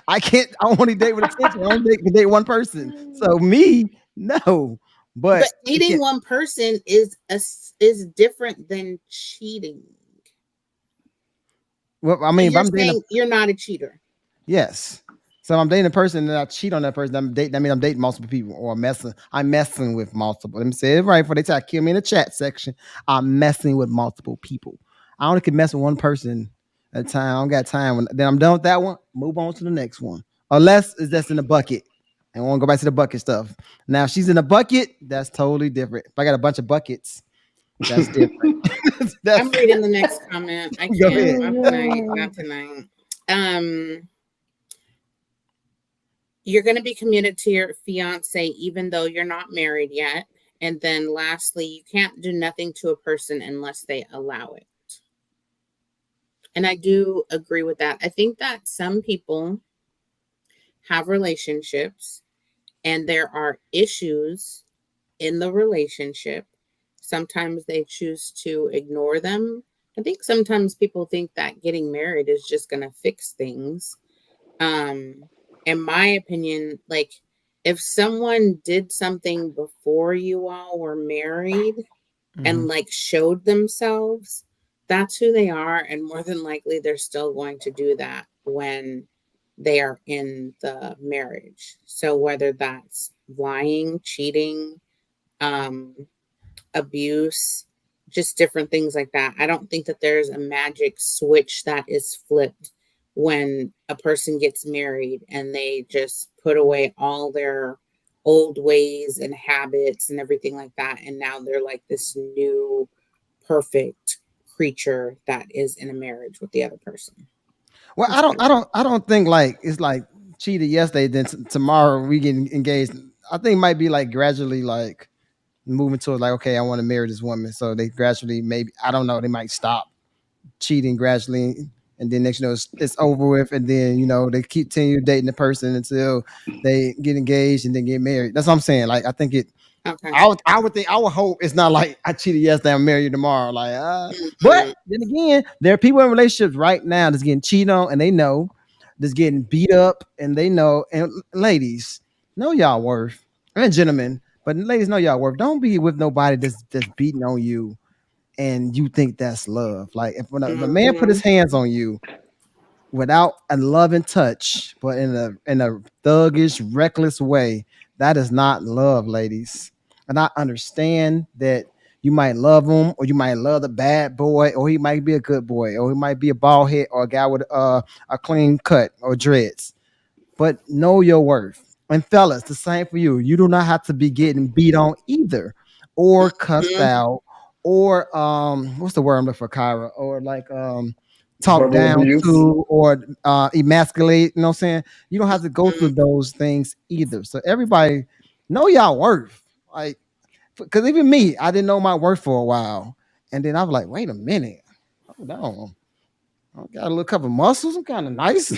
I can't. I only date with attention. I only date one person. So me, no. But dating one person is different than cheating. Well, I mean, you're saying you're not a cheater. Yes. So I'm dating a person and I cheat on that person. I'm dating. I mean, I'm dating multiple people or messing. I'm messing with multiple. Let me say it right before they try to kill me in the chat section. I'm messing with multiple people. I only can mess with one person at a time. I don't got time. When then I'm done with that one, move on to the next one. Unless it's that's in the bucket. And I want to go back to the bucket stuff. Now, if she's in a bucket, that's totally different. If I got a bunch of buckets, that's different. I'm That's reading the next comment. I go can't. ahead. Not tonight. Not tonight. You're going to be committed to your fiance even though you're not married yet. And then lastly, you can't do nothing to a person unless they allow it. And I do agree with that. I think that some people have relationships and there are issues in the relationship. Sometimes they choose to ignore them. I think sometimes people think that getting married is just going to fix things. In my opinion, like if someone did something before you all were married and like showed themselves, that's who they are. And more than likely, they're still going to do that when they are in the marriage. So whether that's lying, cheating, abuse, just different things like that. I don't think that there's a magic switch that is flipped when a person gets married and they just put away all their old ways and habits and everything like that. And now they're like this new perfect creature that is in a marriage with the other person. Well, I don't think like it's like cheated yesterday, then tomorrow we get engaged. I think it might be like gradually like moving towards like, okay, I want to marry this woman. So they gradually maybe I don't know, they might stop cheating gradually, and then next you know it's over with, and then you know they continue dating the person until they get engaged and then get married. That's what I'm saying. Like I think it. Okay. I would think I would hope it's not like I cheated yesterday, I'm married tomorrow. Like, but Mhm. then again, there are people in relationships right now that's getting cheated on and they know, that's getting beat up and they know. And ladies, know y'all worth, and gentlemen, but ladies know y'all worth. Don't be with nobody that's beating on you and you think that's love. Like if, when if a man put his Mhm. hands on you without a loving touch, but in a thuggish, reckless way, that is not love, ladies. And I understand that you might love him, or you might love the bad boy, or he might be a good boy, or he might be a bald head, or a guy with a clean cut or dreads, but know your worth. And fellas, the same for you. You do not have to be getting beat on either, or cussed Mhm. out, or what's the word I'm looking for, Kyra? Or like talked Verbal down abuse. to, or emasculate. You know what I'm saying? You don't have to go through Mhm. those things either. So everybody know y'all worth. Like, because even me, I didn't know my worth for a while, and then I was like, wait a minute, hold on. I got a little couple muscles. I'm kind of nice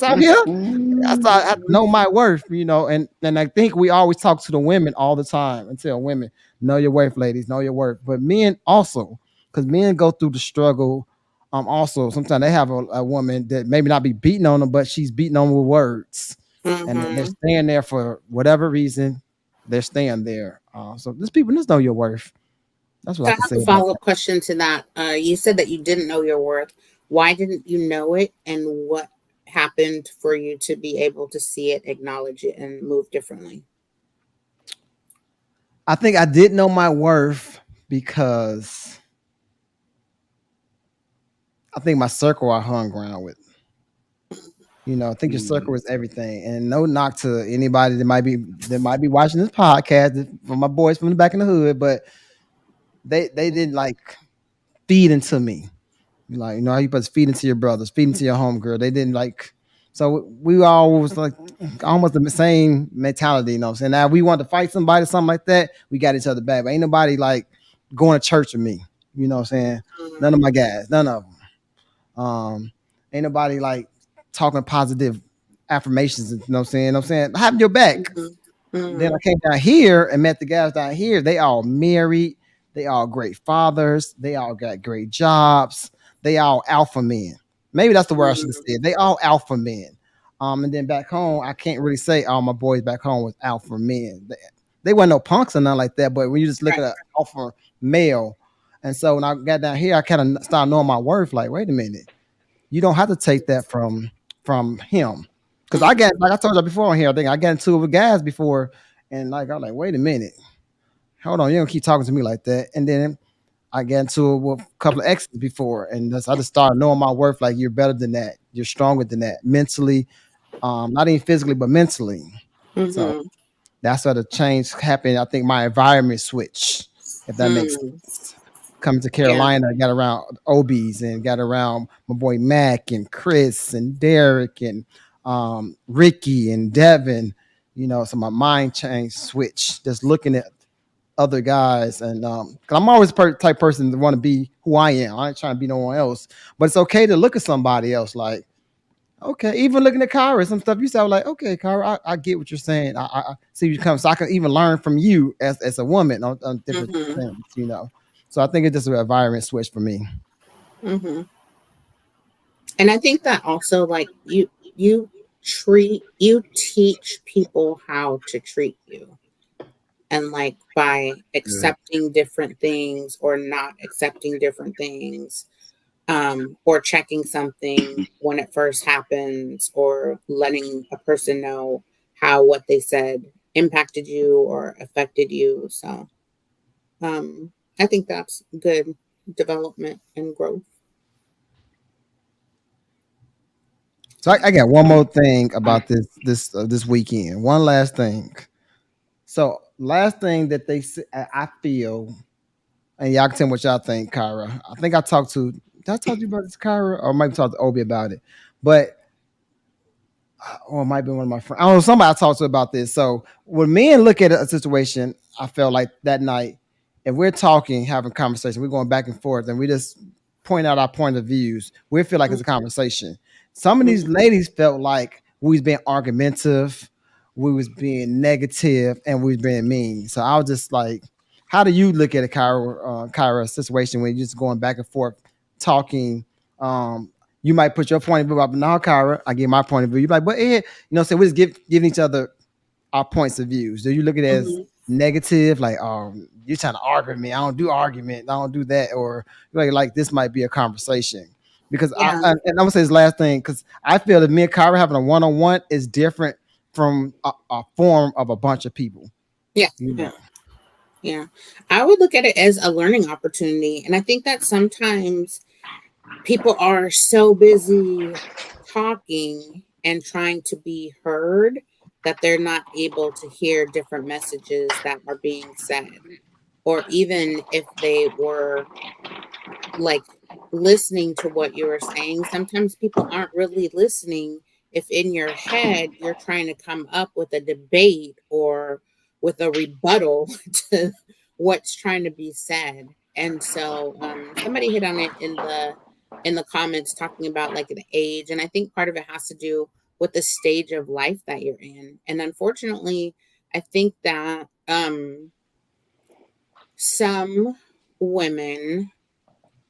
out here. I have to Mhm. know my worth, you know, and I think we always talk to the women all the time and tell women, know your worth, ladies, know your worth. But men also, because men go through the struggle. Also, sometimes they have a woman that maybe not be beating on them, but she's beating on with words, and they're Mhm. staying there for whatever reason. They're staying there. So these people just know your worth. That's what So I I can have say a about follow that. up question to that. You said that you didn't know your worth. Why didn't you know it, and what happened for you to be able to see it, acknowledge it, and move differently? I think I did know my worth because I think my circle I hung around with. You know, I think your circle is everything. And no knock to anybody that might be watching this podcast from my boys from the back in the hood, but they didn't like feed into me. Like, you know how you supposed to feed into your brothers, feed into your homegirl. They didn't like, so we all was like almost the same mentality, you know what I'm saying? Now we want to fight somebody, something like that, we got each other back. But ain't nobody like going to church with me. You know what I'm saying? None of Mhm. my guys, none of them. Ain't nobody like talking positive affirmations, you know what I'm saying? You know what I'm saying? Having your back. Mhm. Then I Mhm. came down here and met the guys down here. They all married. They all great fathers. They all got great jobs. They all alpha men. Maybe that's the word I should have Mhm. said. They all alpha men. And then back home, I can't really say all my boys back home was alpha men. They weren't no punks or nothing like that. But when you just look Right. at an alpha male, and so when I got down here, I kind of started knowing my worth. Like, wait a minute, you don't have to take that from him. Because I get, like I told you before on here, I think I got into it with guys before, and like I'm like, wait a minute, hold on, you don't keep talking to me like that. And then I got into it with a couple of exes before, and I just started knowing my worth. Like you're better than that, you're stronger than that, mentally, not even physically, but mentally. So Mm-hmm. that's where the change happened. I think my environment switched, if that makes Mm. sense. Coming to Yeah. Carolina, I got around Obies and got around my boy Mac and Chris and Derek and Ricky and Devin. So my mind changed, switch. Just looking at other guys, and cause I'm always type person to want to be who I am. I ain't trying to be no one else, but it's okay to look at somebody else. Like, okay, even looking at Kyra, some stuff you sound like, okay, Kyra, I get what you're saying. I see you come, so I can even learn from you as a woman on different Mm-hmm. things. So I think it's just an environment switch for me. Mm-hmm. And I think that also, like, you teach people how to treat you, and like by Yeah. accepting different things or not accepting different things, or checking something when it first happens, or letting a person know how what they said impacted you or affected you. So I think that's good development and growth. So I got one more thing about this weekend. One last thing. So last thing that I feel, and y'all can tell me what y'all think, Kyra. I think did I talk to you about this, Kyra? Or maybe talk to Obi about it. But or it might be one of my friends. I don't know, somebody I talked to about this. So when men look at a situation, I felt like that night, if we're talking, having conversation, we're going back and forth, and we just point out our point of views, we feel like it's a conversation. Some of these Mhm. ladies felt like we was being argumentative, we was being negative, and we was being mean. So I was just like, how do you look at a Kyra situation when you're just going back and forth, talking? You might put your point of view up now, Kyra. I give my point of view. You're like, but so we just giving each other our points of views. Do you look at it as Mhm. negative, like, oh, you're trying to argue with me? I don't do argument. I don't do that. Or like this might be a conversation because Yeah. and I'm gonna say this last thing because I feel that me and Kyra having a one-on-one is different from a form of a bunch of people. Yeah. You Yeah. know, Yeah. I would look at it as a learning opportunity. And I think that sometimes people are so busy talking and trying to be heard that they're not able to hear different messages that are being said. Or even if they were like listening to what you were saying, sometimes people aren't really listening if in your head you're trying to come up with a debate or with a rebuttal to what's trying to be said. And so somebody hit on it in the comments talking about like an age, and I think part of it has to do with the stage of life that you're in. And unfortunately, I think that some women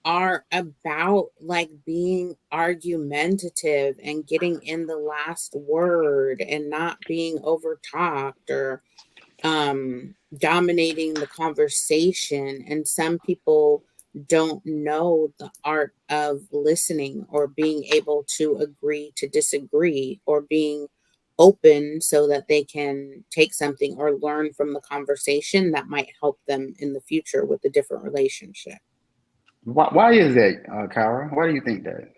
are about like being argumentative and getting in the last word and not being overtalked or dominating the conversation. And some people don't know the art of listening or being able to agree to disagree or being open so that they can take something or learn from the conversation that might help them in the future with a different relationship. Why is that, Kyra? Why do you think that?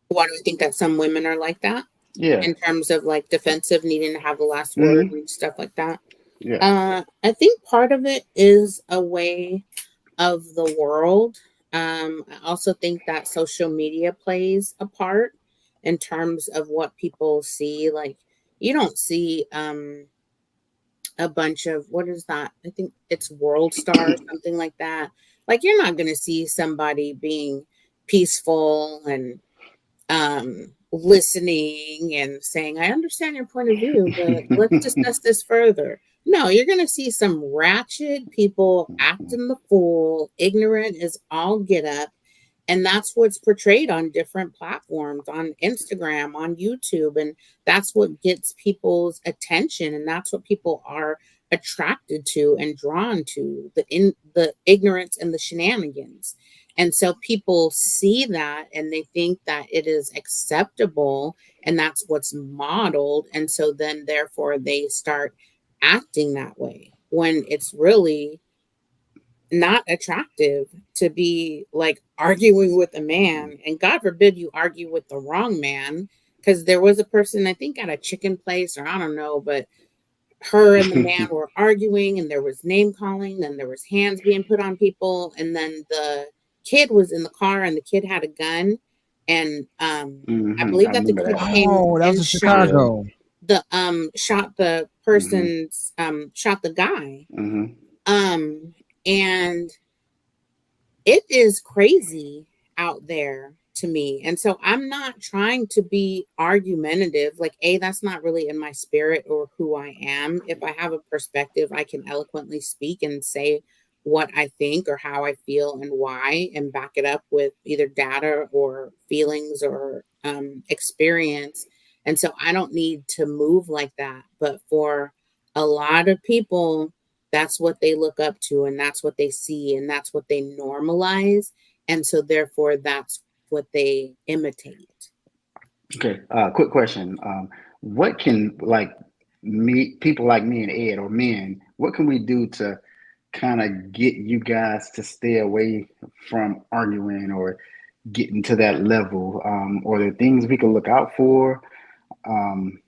Why do I think that some women are like that Yeah. in terms of like defensive, needing to have the last word Hmm. and stuff like that? Yeah. I think part of it is a way of the world. I also think that social media plays a part in terms of what people see. Like, you don't see a bunch of, what is that? I think it's World Star or something like that. Like, you're not going to see somebody being peaceful and listening and saying, I understand your point of view, but let's discuss this further. No, you're going to see some ratchet people acting the fool, ignorant as all get up. And that's what's portrayed on different platforms, on Instagram, on YouTube. And that's what gets people's attention. And that's what people are attracted to and drawn to, the ignorance and the shenanigans. And so people see that and they think that it is acceptable and that's what's modeled. And so then, therefore, they start acting that way when it's really not attractive to be like arguing with a man. And God forbid you argue with the wrong man. Because there was a person, I think, at a chicken place, or I don't know, but her and the man were arguing and there was name calling and there was hands being put on people, and then the kid was in the car and the kid had a gun, and I believe I that the remember kid that. came Oh, that was and in shot Yeah. Chicago. shot the hmm person's shot the guy. hmm And it is crazy out there to me. And so I'm not trying to be argumentative. Like, that's not really in my spirit or who I am. If I have a perspective, I can eloquently speak and say what I think or how I feel and why, and back it up with either data or feelings or experience. And so I don't need to move like that. But for a lot of people, that's what they look up to and that's what they see and that's what they normalize. And so therefore that's what they imitate. Okay. Quick question. What can like me, people like me and Ed, or men, what can we do to kind of get you guys to stay away from arguing or getting to that level? Or there things we can look out for? Um,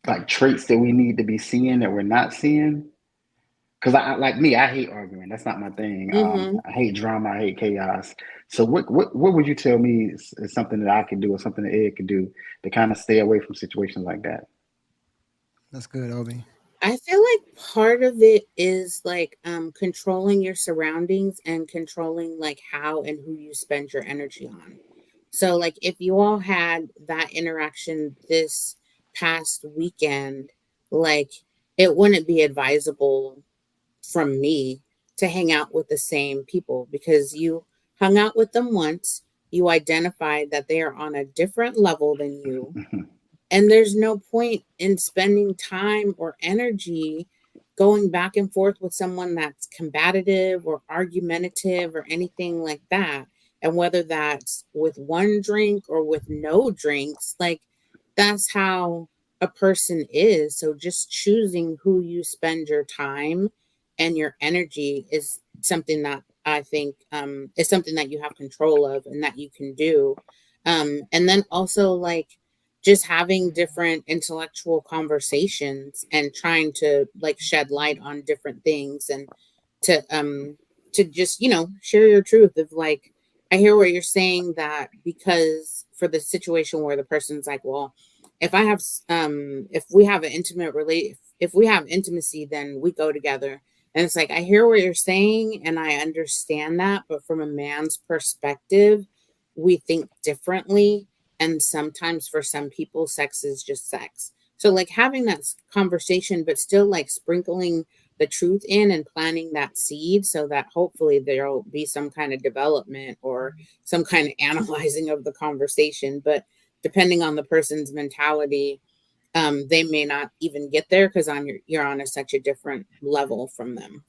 like traits that we need to be seeing that we're not seeing? Because like me, I hate arguing. That's not my thing. Mm-hmm. I hate drama. I hate chaos. So what would you tell me is something that I could do or something that Ed could do to kind of stay away from situations like that? That's good, Obi. I feel like part of it is like controlling your surroundings and controlling like how and who you spend your energy on. So like if you all had that interaction this past weekend, like it wouldn't be advisable from me to hang out with the same people, because you hung out with them once, you identified that they are on a different level than you, and there's no point in spending time or energy going back and forth with someone that's combative or argumentative or anything like that. And whether that's with one drink or with no drinks, like that's how a person is. So just choosing who you spend your time and your energy is something that I think is something that you have control of and that you can do. And then also like just having different intellectual conversations and trying to like shed light on different things, and to just share your truth of like, I hear what you're saying, that because for the situation where the person's like, well, if I have if we have an intimate relate if we have intimacy, then we go together. And it's like, I hear what you're saying and I understand that, but from a man's perspective, we think differently. And sometimes for some people, sex is just sex. So like having that conversation, but still like sprinkling the truth in and planting that seed so that hopefully there'll be some kind of development or some kind of analyzing of the conversation. But depending on the person's mentality, they may not even get there because you're on such a different level from them.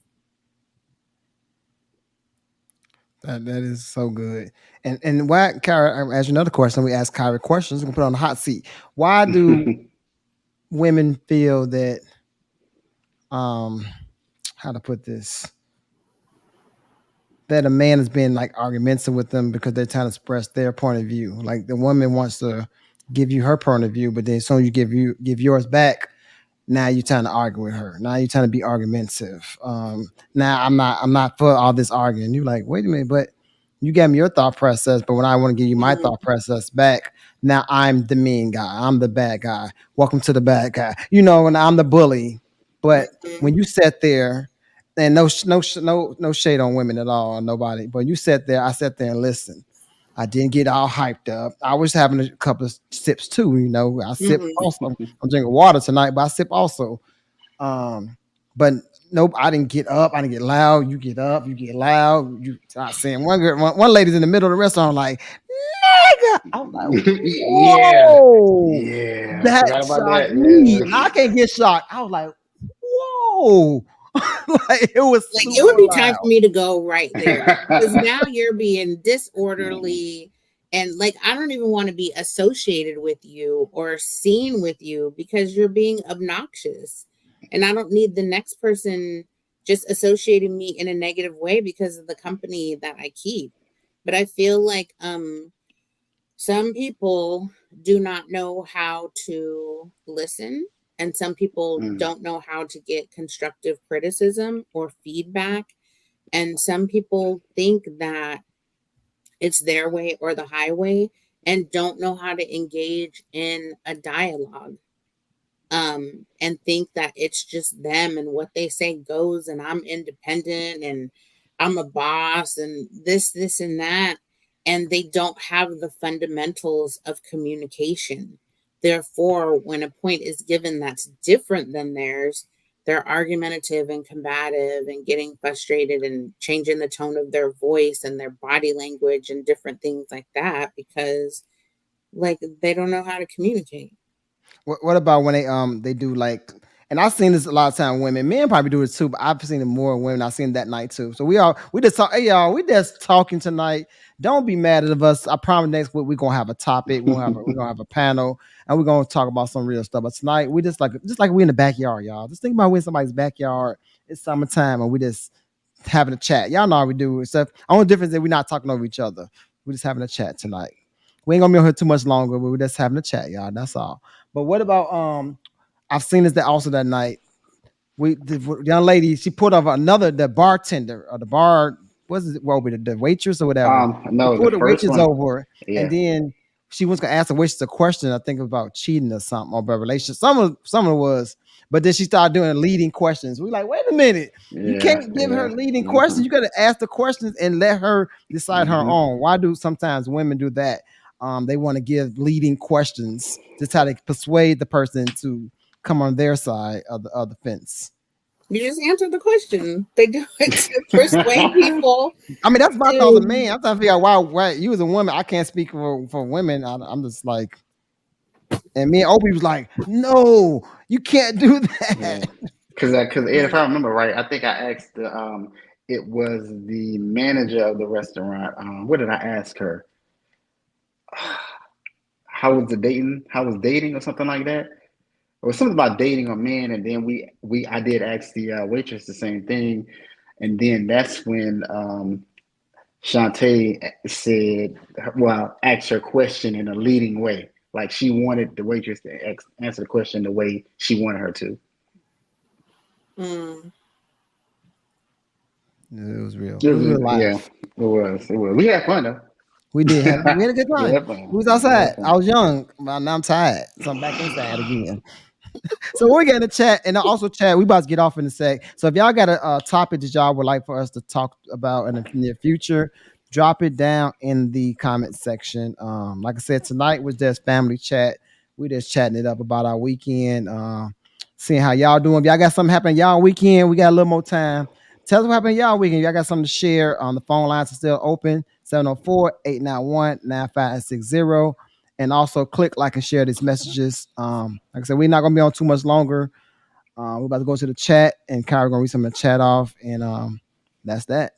That is so good. And why, Kyra, as another question, we ask Kyra questions. We can put her on the hot seat. Why do women feel that how to put this, that a man is being like argumentative with them because they're trying to express their point of view? Like the woman wants to give you her point of view, but then as soon as you give yours back, now you're trying to argue with her. Now you're trying to be argumentative. Now I'm not for all this arguing. You're like, wait a minute, but you gave me your thought process, but when I want to give you my thought process back, now I'm the mean guy. I'm the bad guy. Welcome to the bad guy. And I'm the bully. But when you sat there, and no shade on women at all, nobody. But you sat there, I sat there and listened. I didn't get all hyped up. I was having a couple of sips too. I sip also. I'm drinking water tonight, but I sip also. But nope, I didn't get up. I didn't get loud. You get up, you get loud. You start saying one lady's in the middle of the restaurant like, nigga. I'm like, Yeah. whoa. Yeah. I That forgot about shocked that. me. Yeah. I can't get shocked. I was like, whoa. Like it was Like super it would be time loud. for me to go right there because now you're being disorderly and like I don't even want to be associated with you or seen with you because you're being obnoxious. And I don't need the next person just associating me in a negative way because of the company that I keep. But I feel like some people do not know how to listen, and some people Mm. don't know how to get constructive criticism or feedback. And some people think that it's their way or the highway and don't know how to engage in a dialogue and think that it's just them and what they say goes and I'm independent and I'm a boss and this and that, and they don't have the fundamentals of communication. Therefore, when a point is given that's different than theirs, they're argumentative and combative and getting frustrated and changing the tone of their voice and their body language and different things like that because like they don't know how to communicate. What about when they do like, and I've seen this a lot of time women, men probably do it too, but I've seen it more in women. I've seen that night too. So we just talk, hey y'all, we just talking tonight. Don't be mad at us. I promise next week we're gonna have a topic, we're gonna have a panel, and we're gonna talk about some real stuff. But tonight we just like we in the backyard, y'all. Just think about we in somebody's backyard. It's summertime and we just having a chat. Y'all know how we do. Except only difference is we're not talking over each other. We're just having a chat tonight. We ain't gonna be on here too much longer, but we're just having a chat, y'all. That's all. But what about I've seen this that also that night. The young lady, she put over the bartender or the bar, what's it, what be the waitress or whatever. She No, the pulled the first waitress one. over, and Yeah. then she was gonna ask the waitress a question, I think about cheating or something or about relationship. Some of it was, but then she started doing leading questions. We like, wait a minute, you Yeah. can't give her Yeah. leading questions. Hmm. You gotta ask the questions and let her decide her Hmm. own. Why do sometimes women do that? They want to give leading questions to try to persuade the person to come on their side of the fence. You just answered the question. They do it to persuade people I mean, that's my thoughts of to. man. I'm trying to figure out why you as a woman. I can't speak for women. I'm just like, and me and Opie was like, no, you can't do Yeah. that. Because if Mm. I remember right, I think I asked it was the manager of the restaurant. What did I ask her? How was dating or something like that? Or something about dating a man, and then I did ask the waitress the same thing, and then that's when Shantae said, well, asked her question in a leading way, like she wanted the waitress to answer the question the way she wanted her to. Mm. It was real. It It was was, real yeah, life. it was. It was. We had fun though. We had a good We time. had fun. We was We had outside. I fun. was young, but now I'm tired. So I'm back inside again. So we're getting to chat, and also chat. We about to get off in a sec. So if y'all got a topic that y'all would like for us to talk about in the near future, drop it down in the comment section. Like I said, tonight was just family chat. We just chatting it up about our weekend, seeing how y'all doing. If y'all got something happening y'all weekend, we got a little more time. Tell us what happened y'all weekend. Y'all got something to share. The phone lines are still open, 704-891-9560. And also click like and share these messages. Like I said, we're not gonna be on too much longer. We're about to go to the chat, and Kyra gonna read some of the chat off, and that's that.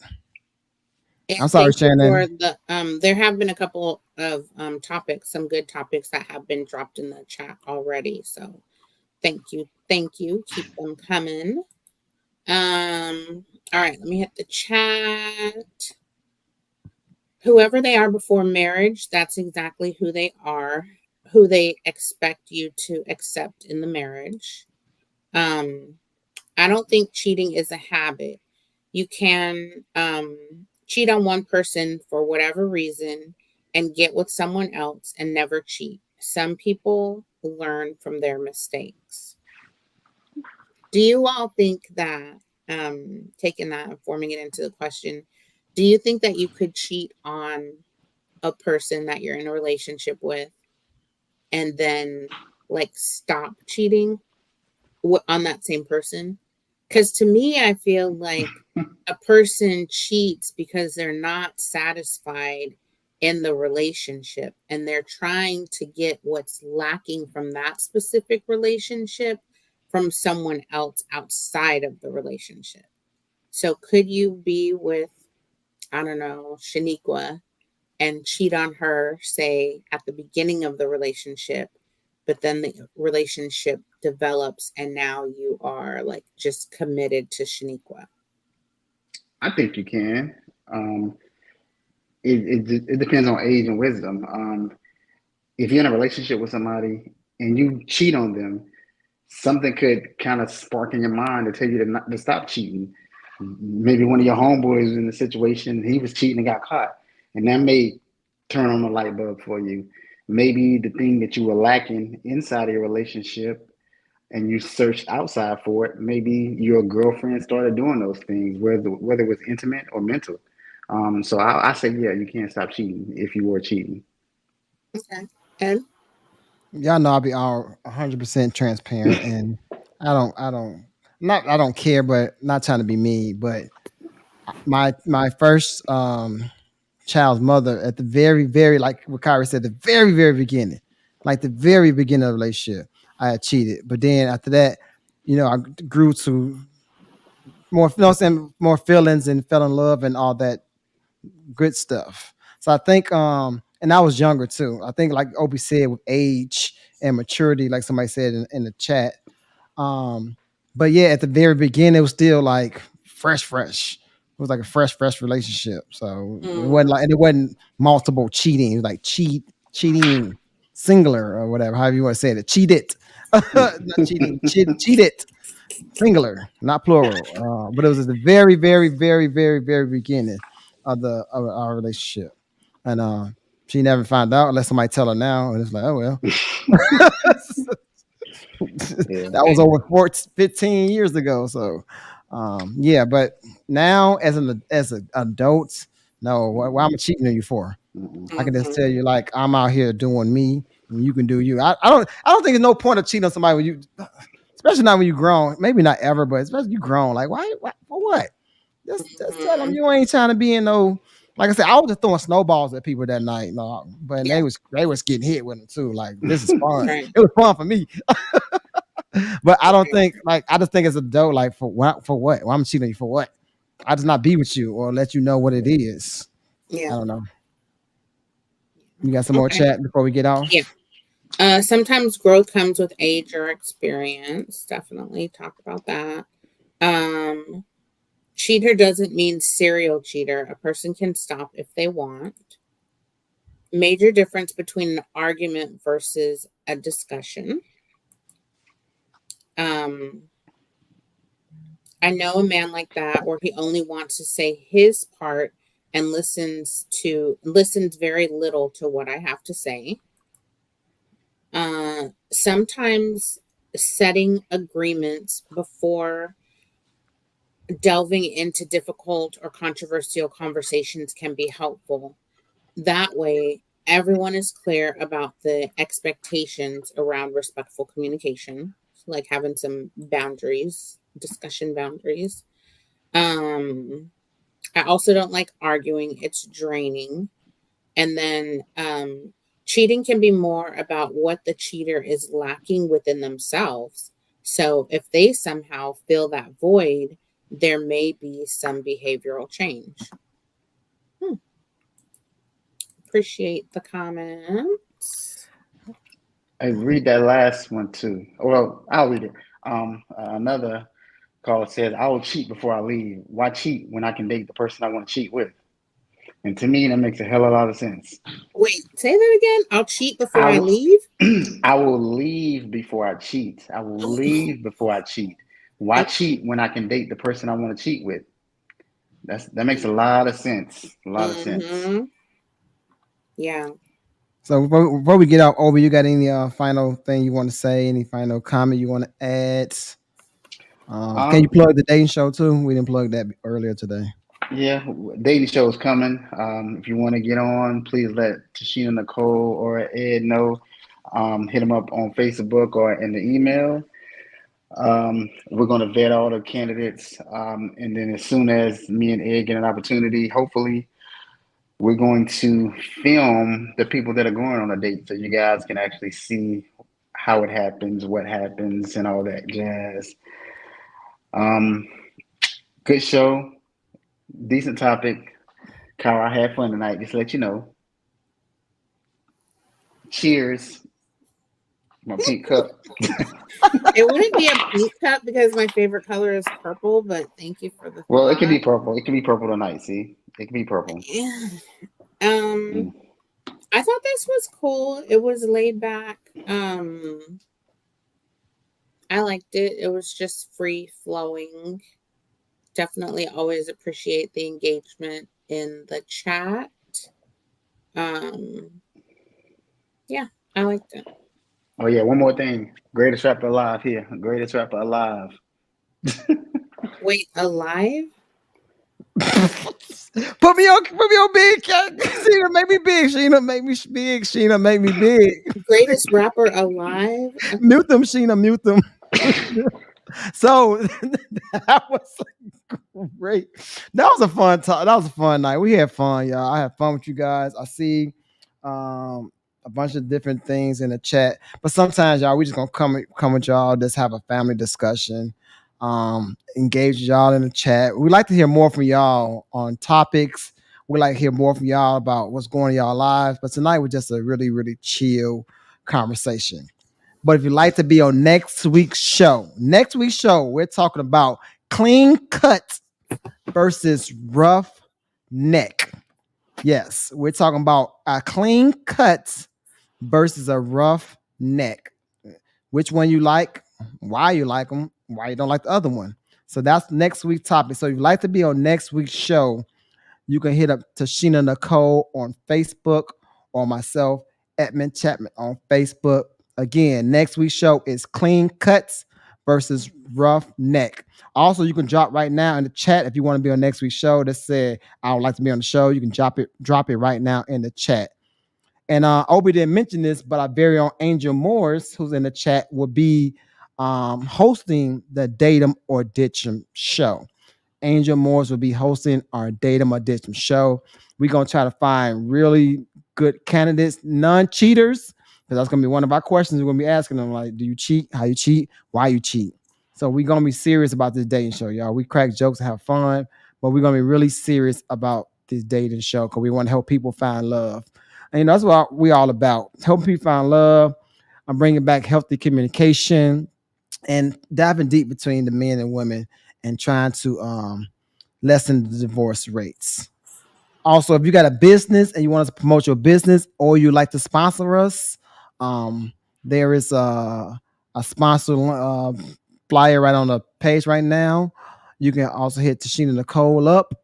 I'm And sorry, thank you for Shannon. the there have been a couple of topics, some good topics that have been dropped in the chat already. So thank you. Thank you. Keep them coming. All right, let me hit the chat. Whoever they are before marriage, that's exactly who they are, who they expect you to accept in the marriage. Um, I don't think cheating is a habit. You can cheat on one person for whatever reason and get with someone else and never cheat. Some people learn from their mistakes. Do you all think that, taking that and forming it into the question, do you think that you could cheat on a person that you're in a relationship with and then like stop cheating on that same person? Because to me, I feel like a person cheats because they're not satisfied in the relationship and they're trying to get what's lacking from that specific relationship from someone else outside of the relationship. So could you be with, I don't know, Shaniqua and cheat on her, say, at the beginning of the relationship, but then the relationship develops and now you are like just committed to Shaniqua? I think you can. Um, it depends on age and wisdom. If you're in a relationship with somebody and you cheat on them, something could kind of spark in your mind to tell you to stop cheating. Maybe one of your homeboys was in the situation, he was cheating and got caught, and that may turn on the light bulb for you. Maybe the thing that you were lacking inside of your relationship and you searched outside for it, maybe your girlfriend started doing those things, whether it was intimate or mental. So I say, yeah, you can't stop cheating if you were cheating. Okay. And Y'all know I'll be all 100% transparent, and I don't care, but not trying to be mean. But my first child's mother, at the very, like what Kyrie said, the very beginning, like the very beginning of the relationship, I had cheated. But then after that, I grew to more, you know what I'm saying, more feelings and fell in love and all that good stuff. So I think, and I was younger too. I think, like Obi said, with age and maturity, like somebody said in the chat. Um, but yeah, at the very beginning, it was still like fresh. It was like a fresh relationship. So it wasn't like, and it wasn't multiple cheating. It was like cheating, singular or whatever, however you want to say it. Cheat it, not cheating, cheat it, singular, not plural. But it was at the very beginning of our relationship, and she never found out unless somebody tell her now, and it's like, oh well. Yeah. That was over 14, 15 years ago. So, yeah, but now as an adult, no, what I'm cheating on you for? I can just tell you, like, I'm out here doing me, and you can do you. I don't think there's no point of cheating on somebody when you, especially not when you grown. Maybe not ever, but especially you grown. Like, why for what? Just tell them you ain't trying to be in no. Like I said, I was just throwing snowballs at people that night, no, but Yeah. they was getting hit with them too. Like, this is fun. Right. It was fun for me. But I don't think, like, I just think as a adult, like, for what? Well, I'm cheating on you for what? I just not be with you or let you know what it is. I Yeah. don't know. You got some more Okay. chat before we get off? Yeah. Sometimes growth comes with age or experience. Definitely talk about that. Cheater doesn't mean serial cheater. A person can stop if they want. Major difference between an argument versus a discussion. I know a man like that where he only wants to say his part and listens very little to what I have to say. Sometimes setting agreements before delving into difficult or controversial conversations can be helpful. That way, everyone is clear about the expectations around respectful communication, like having some boundaries, discussion boundaries. I also don't like arguing, it's draining. And then cheating can be more about what the cheater is lacking within themselves. So if they somehow fill that void, there may be some behavioral change. Appreciate the comments. I read that last one too. Well, I'll read it. Another caller says, "I will cheat before I leave. Why cheat when I can date the person I want to cheat with?" And to me, that makes a hell of a lot of sense. Wait, say that again. I'll cheat before I leave. I will leave before I cheat. I will leave before I cheat. Why cheat when I can date the person I want to cheat with? That makes a lot of sense. A lot of sense. Yeah. So before we get out, Obi, you got any final thing you want to say? Any final comment you want to add? Can you plug the dating show too? We didn't plug that earlier today. Yeah, dating show is coming. If you want to get on, please let Tashina, Nicole, or Ed know. Hit them up on Facebook or in the email. We're going to vet all the candidates. And then as soon as me and Ed get an opportunity, hopefully, we're going to film the people that are going on a date so you guys can actually see how it happens, what happens, and all that jazz. Good show, decent topic. Kyle, I had fun tonight. Just to let you know. Cheers. My pink cup. It wouldn't be a pink cup because my favorite color is purple, but thank you for the Well, it can be purple. It can be purple tonight. See, it can be purple. Yeah. I thought this was cool. It was laid back. I liked it. It was just free flowing. Definitely always appreciate the engagement in the chat. Yeah, I liked it. Oh yeah, one more thing. Greatest rapper alive here. Greatest rapper alive. Wait, alive? Put me on big. Sheena, make me big. Sheena, make me big. Sheena, make me big. Greatest rapper alive? Mute them, Sheena, mute them. So that was great. That was a fun talk. That was a fun night. We had fun, y'all. I had fun with you guys. I see a bunch of different things in the chat, but sometimes y'all, we just gonna come with y'all, just have a family discussion, engage y'all in the chat. We like to hear more from y'all on topics. We like to hear more from y'all about what's going on in y'all lives, but tonight was just a really, really chill conversation. But if you'd like to be on next week's show, we're talking about clean cut versus rough neck. Yes, we're talking about a clean cut versus a rough neck. Which one you like, why you like them, why you don't like the other one. So that's next week's topic. So if you'd like to be on next week's show, you can hit up Sheena Nicole on Facebook or myself, Edmund Chapman, on Facebook. Again, next week's show is clean cuts versus rough neck. Also, you can drop right now in the chat if you want to be on next week's show. That said, I would like to be on the show. You can drop it right now in the chat. And Obi didn't mention this, but our very own Angel Morris, who's in the chat, will be hosting the Datum or Ditch'em show. Angel Morris will be hosting our Datum or Ditch'em show. We're going to try to find really good candidates, non-cheaters, because that's going to be one of our questions. We're going to be asking them, like, do you cheat? How you cheat? Why you cheat? So we're going to be serious about this dating show, y'all. We crack jokes and have fun, but we're going to be really serious about this dating show because we want to help people find love. And that's what we're all about, helping people find love. I'm bringing back healthy communication and diving deep between the men and women and trying to lessen the divorce rates. Also, if you got a business and you want us to promote your business or you like to sponsor us, there is a sponsor flyer right on the page right now. You can also hit Sheena Nicole up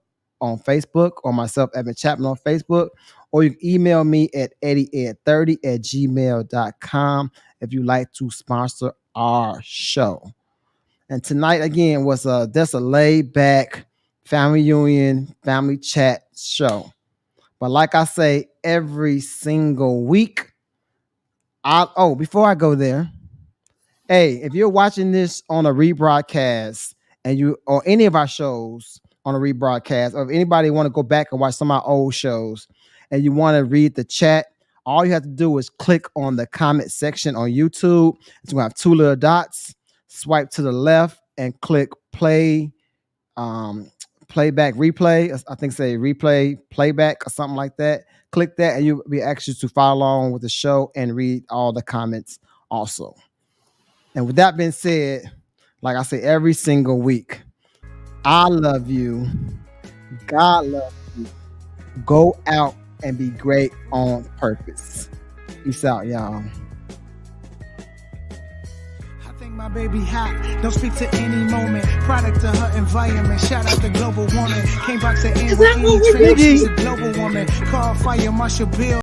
on Facebook or myself, Evan Chapman, on Facebook, or you can email me at eddieed30@gmail.com if you like to sponsor our show. And tonight, again, was just a laid back family union, family chat show. But like I say, every single week, before I go there, hey, if you're watching this on a rebroadcast and you or any of our shows on a rebroadcast, or if anybody want to go back and watch some of our old shows and you want to read the chat, all you have to do is click on the comment section on YouTube. It's going to have two little dots. Swipe to the left and click play, playback, replay. I think say replay, playback or something like that. Click that and you'll be asked to follow along with the show and read all the comments also. And with that being said, like I say every single week, I love you. God loves you. Go out and be great on purpose. Peace out, y'all. I think my baby hot. Don't speak to any moment. Product of her environment. Shout out to global woman. Came back to end with any trend. She's a global woman. Call Fire Marshal Bill.